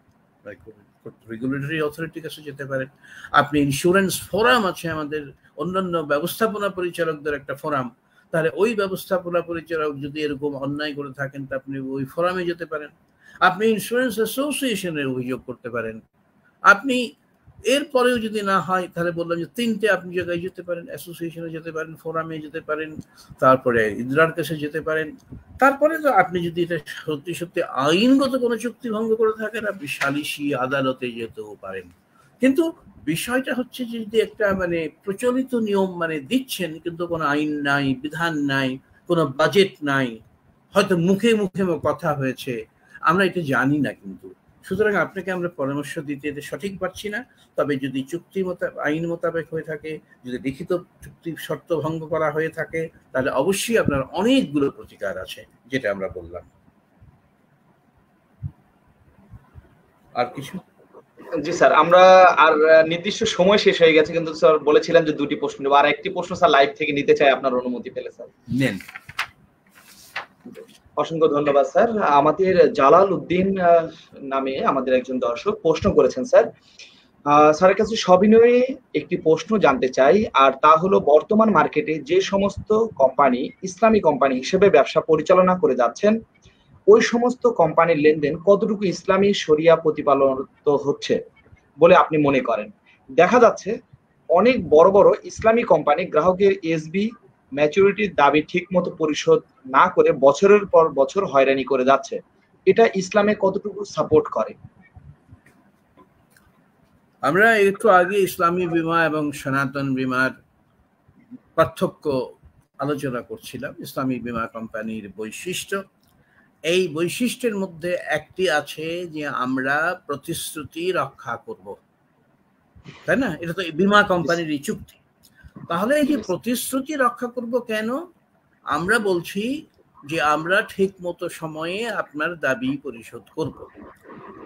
রেগুলেটরি অথরিটির কাছে যেতে পারেন। আপনি ইন্স্যুরেন্স ফোরাম আছে আমাদের, অন্যান্য ব্যবস্থাপনা পরিচালকদের একটা ফোরাম, তাহলে ওই ব্যবস্থাপনা পরিচালক যদি এরকম অন্যায় করে থাকেন তা আপনি ওই ফোরামে যেতে পারেন। আপনি ইন্স্যুরেন্স অ্যাসোসিয়েশনে অভিযোগ করতে পারেন। আপনি এরপরেও যদি না হয়, তাহলে বললাম যে তিনটে আপনি জায়গায় যেতে পারেন, অ্যাসোসিয়েশনে যেতে পারেন, ফোরামে যেতে পারেন, তারপরে ইজরার কাছে যেতে পারেন। তারপরে তো আপনি যদি এটা সত্যি সত্যি আইনগত কোনো চুক্তি ভঙ্গ করে থাকেন, আপনি সালিশি আদালতে যেতেও পারেন। কিন্তু বিষয়টা হচ্ছে যে যদি একটা মানে প্রচলিত নিয়ম মানে দিচ্ছেন, কিন্তু কোনো আইন নাই, বিধান নাই, কোনো বাজেট নাই, হয়তো মুখে মুখে কথা হয়েছে, আমরা এটা জানি না। কিন্তু সুতরাং আপনাকে আমরা পরামর্শ দিতে এটা সঠিক পাচ্ছি না। তবে যদি চুক্তি আইন মোতাবেক হয়ে থাকে, যদি লিখিত চুক্তি শর্ত ভঙ্গ করা হয়ে থাকে, তাহলে অবশ্যই আপনার অনেকগুলো প্রতিকার আছে, যেটা আমরা বললাম। আর কিছু?
জি স্যার, আমরা আর নির্দিষ্ট সময় শেষ হয়ে গেছে, কিন্তু স্যার বলেছিলেন যে দুটি প্রশ্ন নেব, আর একটি প্রশ্ন স্যার লাইভ থেকে নিতে চাই আপনার অনুমতি পেলে। স্যার
নেন।
অসংখ্য ধন্যবাদ স্যার। আমাদের জালাল উদ্দিন নামে আমাদের একজন দর্শক প্রশ্ন করেছেন স্যার। স্যারের কাছে সবিনয়ে একটি প্রশ্ন জানতে চাই, আর তা হলো বর্তমান মার্কেটে যে সমস্ত কোম্পানি ইসলামী কোম্পানি হিসেবে ব্যবসা পরিচালনা করে যাচ্ছেন, ওই সমস্ত কোম্পানির লেনদেন কতটুকু ইসলামী শরিয়া প্রতিপালিত হচ্ছে বলে আপনি মনে করেন? দেখা যাচ্ছে অনেক বড় বড় ইসলামী কোম্পানি গ্রাহকের এসবি ম্যাচুরিটির দাবি ঠিক মতো পরিশোধ না করে বছরের পর বছর হয়রানি করে যাচ্ছে, এটা ইসলামে কতটুকু সাপোর্ট করে?
আমরা একটু আগে ইসলামী বীমা এবং সনাতন বীমার পার্থক্য আলোচনা করছিলাম। ইসলামী বীমা কোম্পানির বৈশিষ্ট্য, এই বৈশিষ্ট্যের মধ্যে একটি আছে যে আমরা প্রতিশ্রুতি রক্ষা করব, তাই না? এটা তো বীমা কোম্পানির চুক্তি। তাহলে এই যে প্রতিশ্রুতি রক্ষা করব কেন? আমরা বলছি যে আমরা ঠিক মতো সময়ে আপনার দাবি পরিশোধ করব।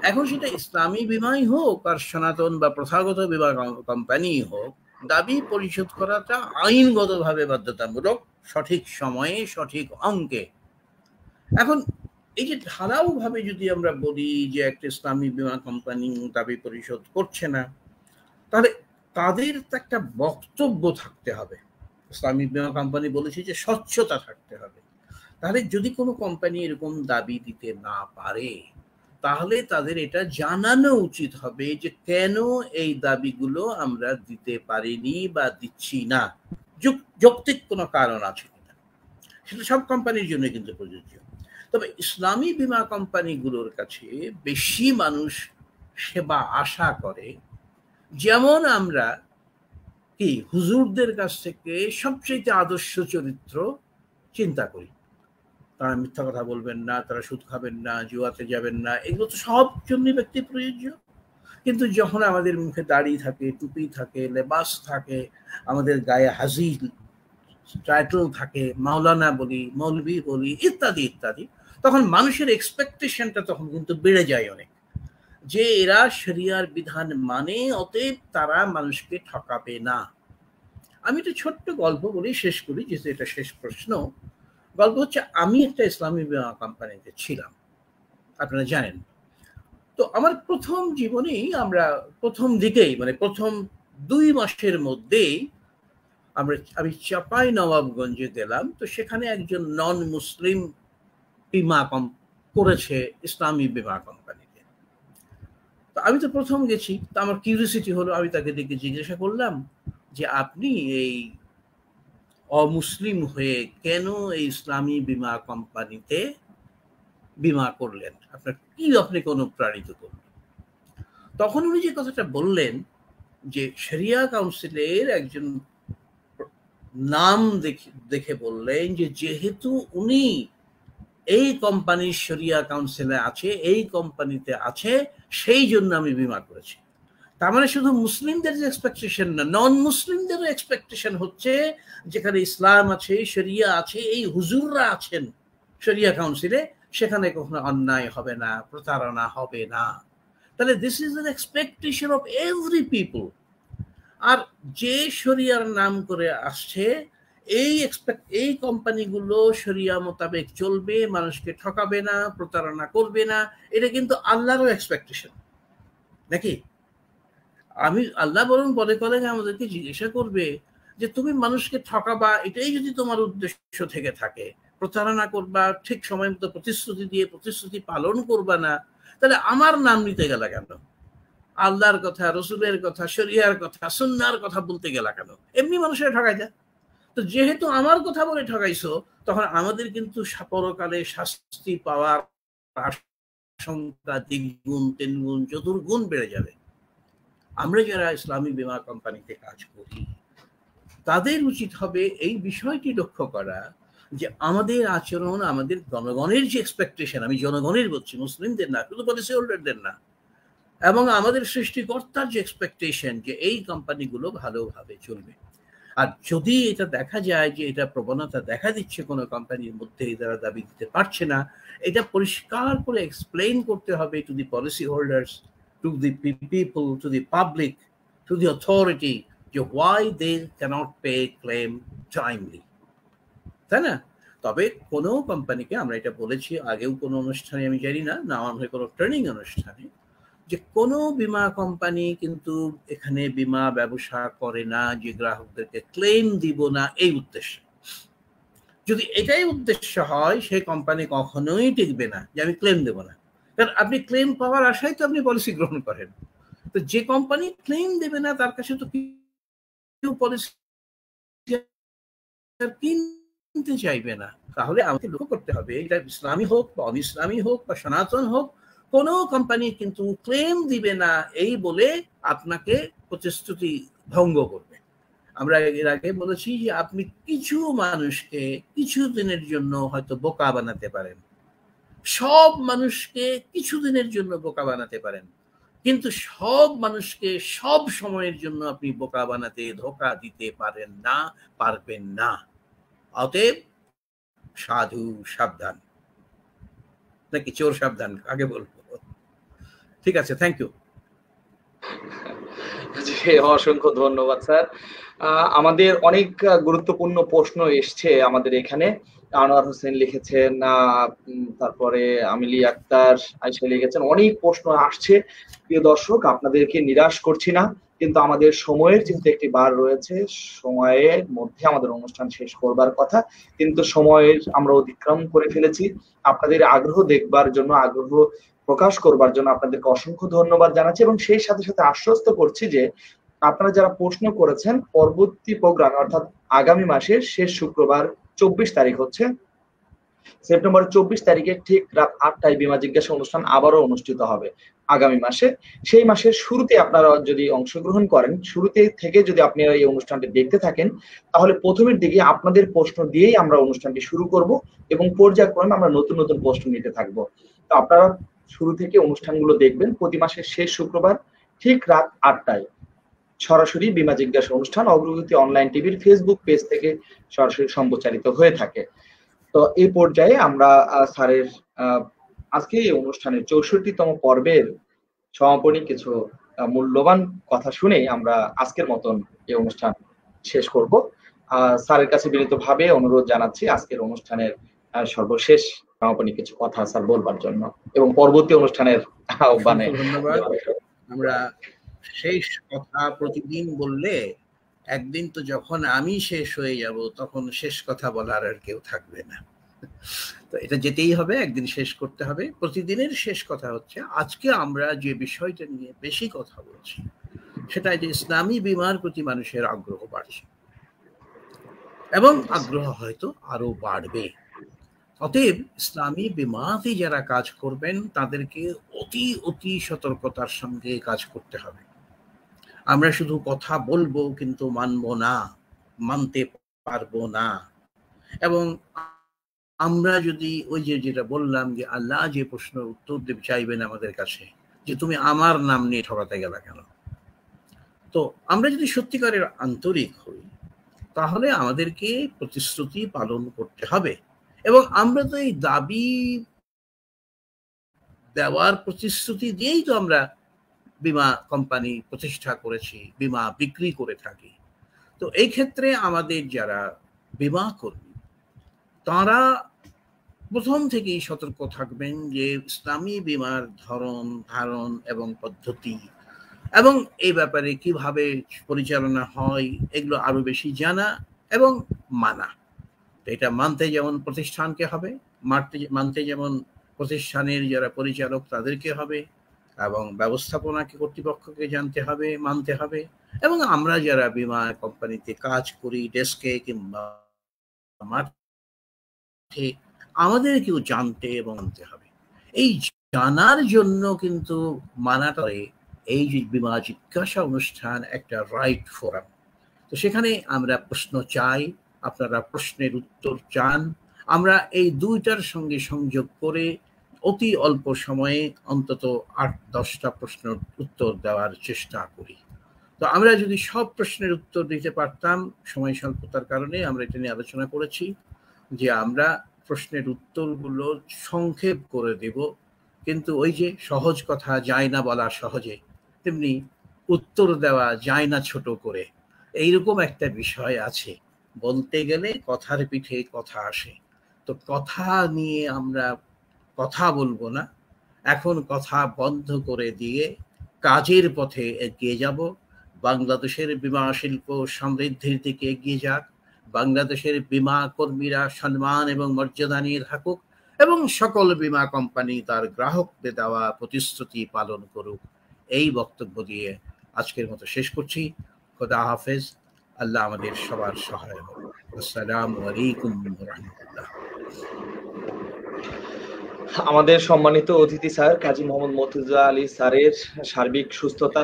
এখন সেটা ইসলামী বীমাই হোক আর সনাতন বা প্রথাগত বীমা কোম্পানি হোক, দাবি পরিশোধ করাটা আইনগতভাবে বাধ্যতামূলক, সঠিক সময়ে সঠিক অঙ্কে। এখন এই যে ধারাওভাবে যদি আমরা বলি যে একটা ইসলামী বীমা কোম্পানি দাবি পরিশোধ করছে না, তাহলে তাদের একটা বক্তব্য থাকতে হবে। ইসলামী বীমা কোম্পানি বলেছে যে স্বচ্ছতা থাকতে হবে। তাহলে যদি কোনো কোম্পানি এরকম দাবি দিতে না পারে, তাহলে তাদের এটা জানানো উচিত হবে যে কেন এই দাবিগুলো আমরা দিতে পারিনি বা দিচ্ছি না, যৌক্তিক কোনো কারণ আছে কিনা। সেটা সব কোম্পানির জন্য কিন্তু প্রযোজ্য। তবে ইসলামী বীমা কোম্পানিগুলোর কাছে বেশি মানুষ সেবা আশা করে, যেমন আমরা কি হুজুরদের কাছ থেকে সবচেয়ে আদর্শ চরিত্র চিন্তা করি। তারা মিথ্যা কথা বলবেন না, তারা সুদ খাবেন না, জুয়াতে যাবেন না, এগুলো তো সব জন্য ব্যক্তি প্রযোজ্য। কিন্তু যখন আমাদের মুখে দাড়ি থাকে, টুপি থাকে, লেবাস থাকে, আমাদের গায়ে হাজি টাইটেল থাকে, মাওলানা বলি, মৌলভী বলি, ইত্যাদি ইত্যাদি, তখন মানুষের এক্সপেকটেশনটা তখন কিন্তু বেড়ে যায় অনেক, যে এরা শরিয়ার বিধান মানে, অতএব তারা মানুষকে ঠকাবে না। আমি একটা ছোট্ট গল্প বলি, শেষ করি, যেহেতু এটা শেষ প্রশ্ন। গল্প হচ্ছে, আমি একটা ইসলামী বীমা কোম্পানিতে ছিলাম, আপনারা জানেন। তো আমার প্রথম জীবনেই আমরা প্রথম দিকেই মানে প্রথম 2 মাসের মধ্যেই আমি চাপাই নবাবগঞ্জে গেলাম। তো সেখানে একজন নন মুসলিম বীমা করেছে ইসলামী বীমা কোম্পানিতে। তো আমি তো প্রথম গেছি, তো আমার কিউরিওসিটি হলো, আমি তাকে দেখে জিজ্ঞাসা করলাম যে আপনি এই অমুসলিম হয়ে কেন এই ইসলামী বীমা কোম্পানিতে বীমা করলেন, আপনি কোনো প্রাণিত করলেন? তখন উনি যে কথাটা বললেন যে শরিয়া কাউন্সিলের একজন নাম দেখে বললেন যে যেহেতু উনি এই কোম্পানির শরিয়া কাউন্সিলে আছে, এই কোম্পানিতে আছে, সেই জন্য আমি বীমা করেছি। তার মানে শুধু মুসলিমদের যে এক্সপেকটেশন না, নন মুসলিমদেরও এক্সপেকটেশন হচ্ছে, যেখানে ইসলাম আছে, শরিয়া আছে, এই হুজুররা আছেন শরিয়া কাউন্সিলে, সেখানে কখনো অন্যায় হবে না, প্রতারণা হবে না। তাহলে this is an expectation of every people. আর যে শরিয়ার নাম করে আসছে, এই কোম্পানিগুলো শরিয়া মোতাবেক চলবে, মানুষকে ঠকাবে না, প্রতারণা করবে না, এটা কিন্তু আল্লাহরও এক্সপেকটেশন নাকি? আল্লাহ বরং বলে করেন আমাদেরকে জিজ্ঞাসা করবে যে তুমি মানুষকে ঠকাবা, এটাই যদি তোমার উদ্দেশ্য থেকে থাকে, প্রতারণা করবা, ঠিক সময় মতো প্রতিশ্রুতি দিয়ে প্রতিশ্রুতি পালন করবা না, তাহলে আমার নাম নিতে গেলা কেন? আল্লাহর কথা, রসুলের কথা, শরিয়ার কথা, সুন্নাহর কথা বলতে গেলা কেন? এমনি মানুষের ঠকাই যায়। তো যেহেতু আমার কথা বলে ঠকাইছো, তখন আমাদের কিন্তু পরকালে শাস্তি পাওয়ার আশঙ্কা দ্বিগুণ, তিনগুণ, চতুর্গুণ বেড়ে যাবে। আমরা যারা ইসলামী বীমা কোম্পানিতে কাজ করি, তাদের উচিত হবে এই বিষয়টি লক্ষ্য করা যে আমাদের আচরণ, আমাদের জনগণের যে এক্সপেকটেশন, আমি জনগণের বলছি, মুসলিমদের না, শুধু পলিসি হোল্ডারদের না, এবং আমাদের সৃষ্টিকর্তার যে এক্সপেকটেশন যে এই কোম্পানিগুলো ভালোভাবে চলবে। আর যদি এটা দেখা যায় যে এটা প্রবণতা দেখা দিচ্ছে কোনো কোম্পানির মধ্যে, তারা দাবি দিতে পারছে না, এটা পরিষ্কার করে এক্সপ্লেইন করতে হবে to the policy holders, to the people, to the public, to the authority, যে why they can't pay claim timely, তাই না? তবে কোনো কোম্পানিকে, আমরা এটা বলেছি আগেও কোনো অনুষ্ঠানে, আমি জানি না, না আমার কোনো ট্রেনিং অনুষ্ঠানে, যে কোনো বীমা কোম্পানি কিন্তু এখানে বীমা ব্যবসা করে না যে গ্রাহকদেরকে ক্লেম দিব না এই উদ্দেশ্যে। যদি এটাই উদ্দেশ্য হয়, সেই কোম্পানি কখনোই টিকবে না যে আমি ক্লেম দেব না। কারণ আপনি ক্লেম পাওয়ার আশায় তো আপনি পলিসি গ্রহণ করেন। তো যে কোম্পানি ক্লেম দেবে না, তার কাছে তো কেউ পলিসি কিনতে চাইবে না। তাহলে আমাকে লক্ষ্য করতে হবে, এটা ইসলামী হোক বা অন ইসলামী হোক বা সনাতন হোক, কোনো কোম্পানি কিন্তু ক্লেম দিবে না এই বলে আপনাকে প্রতিশ্রুতি ভঙ্গ করবে। আমরা এর আগে বলেছি যে আপনি কিছু মানুষকে কিছু দিনের জন্য হয়তো বোকা বানাতে পারেন, সব মানুষকে কিছু দিনের জন্য বোকা বানাতে পারেন, কিন্তু সব মানুষকে সব সময়ের জন্য আপনি বোকা বানাতে, ধোকা দিতে পারেন না, পারবেন না। অতএব সাধু সাবধান, নাকি চোর সাবধান, আগে বলবো। ঠিক আছে, থ্যাংক ইউ।
অসংখ্য ধন্যবাদ স্যার। আমাদের অনেক গুরুত্বপূর্ণ প্রশ্ন এসছে আমাদের এখানে। আনোয়ার হোসেন লিখেছেন, তারপরে আমিলি আক্তার, আয়শা লিখেছেন, অনেক প্রশ্ন আসছে। প্রিয় দর্শক, আপনাদেরকে নিরাশ করছি না, কিন্তু আমাদের সময়ের যেহেতু একটি বার রয়েছে, সময়ের মধ্যে আমাদের অনুষ্ঠান শেষ করবার কথা, কিন্তু সময়ের আমরা অতিক্রম করে ফেলেছি। আপনাদের আগ্রহ দেখবার জন্য, আগ্রহ প্রকাশ করবার জন্য আপনাদেরকে অসংখ্য ধন্যবাদ জানাচ্ছি, এবং সেই সাথে সাথে আশ্বস্ত করছি যে আপনারা যারা প্রশ্ন করেছেন, পরবর্তী প্রোগ্রাম অর্থাৎ আগামী মাসের শেষ শুক্রবার 24 তারিখ হচ্ছে, সেপ্টেম্বরের 24 তারিখে ঠিক রাত 8টায় বীমা জিজ্ঞাসা অনুষ্ঠান আবারও অনুষ্ঠিত হবে আগামী মাসে। সেই মাসের শুরুতে আপনারা যদি অংশগ্রহণ করেন, শুরুতে থেকে যদি আপনি এই অনুষ্ঠানটি দেখতে থাকেন, তাহলে প্রথমের দিকে আপনাদের প্রশ্ন দিয়েই আমরা অনুষ্ঠানটি শুরু করব, এবং পর্যায়ক্রমে আমরা নতুন নতুন প্রশ্ন নিতে থাকব। তো আপনারা শুরু থেকে অনুষ্ঠানগুলো দেখবেন। প্রতি মাসের শেষ শুক্রবার ঠিক রাত 8টায় সরাসরি বীমা জিজ্ঞাসা অনুষ্ঠান অগ্রগতি অনলাইন টিভির ফেসবুক পেজ থেকে সরাসরি সম্প্রচারিত হয়ে থাকে। তো এই পর্যায়ে আমরা স্যারের আজকে এই অনুষ্ঠানের 64তম পর্বের সমাপনী কিছু মূল্যবান কথা শুনে আমরা আজকের মতন এই অনুষ্ঠান শেষ করব। স্যারের কাছে বিনীতভাবে অনুরোধ জানাচ্ছি আজকের অনুষ্ঠানের সর্বশেষ সমাপনী কিছু কথা স্যার বলবার জন্য, এবং পরবর্তী অনুষ্ঠানের আহ্বানে।
ধন্যবাদ। আমরা শেষ কথা প্রতিদিন বললে একদিন তো যখন আমি শেষ হয়ে যাব, তখন শেষ কথা বলার আর কেউ থাকবে না। তো এটা যেতেই হবে, একদিন শেষ করতে হবে। প্রতিদিনের শেষ কথা হচ্ছে, আজকে আমরা যে বিষয়টা নিয়ে বেশি কথা বলছি, সেটা যে ইসলামী বীমার প্রতি মানুষের আগ্রহ বাড়ছে, এবং আগ্রহ হয়তো আরো বাড়বে। অতএব ইসলামী বীমাতে যারা কাজ করবেন, তাদেরকে অতি অতি সতর্কতার সঙ্গে কাজ করতে হবে। আমরা শুধু কথা বলবো কিন্তু মানব না, মানতে পারবো না। এবং আমরা যদি ওই যে যেটা বললাম যে আল্লাহ যে প্রশ্ন উত্তর দেবে চাইবেন আমাদের কাছে, যে তুমি আমার নাম নিয়ে ঠকাতে গেলা কেন, তো আমরা যদি সত্যিকারের আন্তরিক হই, তাহলে আমাদেরকে প্রতিশ্রুতি পালন করতে হবে। এবং আমরা তো এই দাবি দেওয়ার প্রতিশ্রুতি দিয়েই তো আমরা বীমা কোম্পানি প্রতিষ্ঠা করেছি, বীমা বিক্রি করে থাকি। তো এই ক্ষেত্রে আমাদের যারা বীমা কর্মী তারা প্রথম থেকেই সতর্ক থাকবেন যে ইসলামী বীমার ধরন, ধারণ এবং পদ্ধতি এবং এই ব্যাপারে কিভাবে পরিচালনা হয় এগুলো আরো বেশি জানা এবং মানা। এটা মানতে যেমন প্রতিষ্ঠানকে হবে, মানতে যেমন প্রতিষ্ঠানের যারা পরিচালক তাদেরকে হবে, এবং ব্যবস্থাপনাকে কর্তৃপক্ষকে জানতে হবে, মানতে হবে, এবং আমরা যারা বীমা কোম্পানিতে কাজ করি ডেস্কে কিংবা মাঠে আমাদেরকেও জানতে এবং মানতে হবে। এই জানার জন্য কিন্তু মানাটা এই যে বীমা জিজ্ঞাসা অনুষ্ঠান একটা রাইট ফোরাম। তো সেখানে আমরা প্রশ্ন চাই, আপনারা প্রশ্নের উত্তর চান, আমরা এই দুইটার সঙ্গে সংযোগ করে অতি অল্প সময়ে অন্তত ৮-১০টা প্রশ্নের উত্তর দেওয়ার চেষ্টা করি। তো আমরা যদি সব প্রশ্নের উত্তর দিতে পারতাম, সময় স্বল্পতার কারণে আমরা এটা নিয়ে আলোচনা করেছি যে আমরা প্রশ্নের উত্তরগুলো সংক্ষেপ করে দেব, কিন্তু ওই যে সহজ কথা যায় না বলা সহজে, তেমনি উত্তর দেওয়া যায় না ছোট করে, এইরকম একটা বিষয় আছে। বলতে গেলে কথার পিঠে কথা আসে। তো কথা নিয়ে আমরা কথা বলবো না, এখন কথা বন্ধ করে দিয়ে কাজের পথে এগিয়ে যাব। বাংলাদেশের বীমা শিল্প সমৃদ্ধির দিকে এগিয়ে যাক, বাংলাদেশের বীমা কর্মীরা সম্মান এবং মর্যাদা নিয়ে থাকুক, এবং সকল বীমা কোম্পানি তার গ্রাহকদের দেওয়া প্রতিশ্রুতি পালন করুক। এই বক্তব্য দিয়ে আজকের মতো শেষ করছি। খোদা হাফেজ। আল্লাহ আমাদের সবার সহায় হোক। আসসালামু আলাইকুম ওয়া রাহমাতুল্লাহ।
আমাদের সম্মানিত অতিথি স্যার কাজী মোহাম্মদ মর্তুজা আলী স্যারের সার্বিক সুস্থতা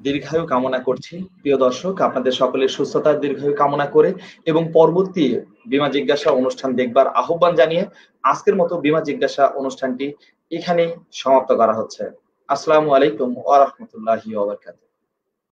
দীর্ঘায়ু কামনা করছি। প্রিয় দর্শক, আপনাদের সকলের সুস্থতার দীর্ঘায়ু কামনা করে এবং পরবর্তী বীমা জিজ্ঞাসা অনুষ্ঠান দেখবার আহ্বান জানিয়ে আজকের মতো বীমা জিজ্ঞাসা অনুষ্ঠানটি এখানেই সমাপ্ত করা হচ্ছে। আসসালামু আলাইকুম ওয়া রাহমাতুল্লাহি ওয়া বারাকাতুহু।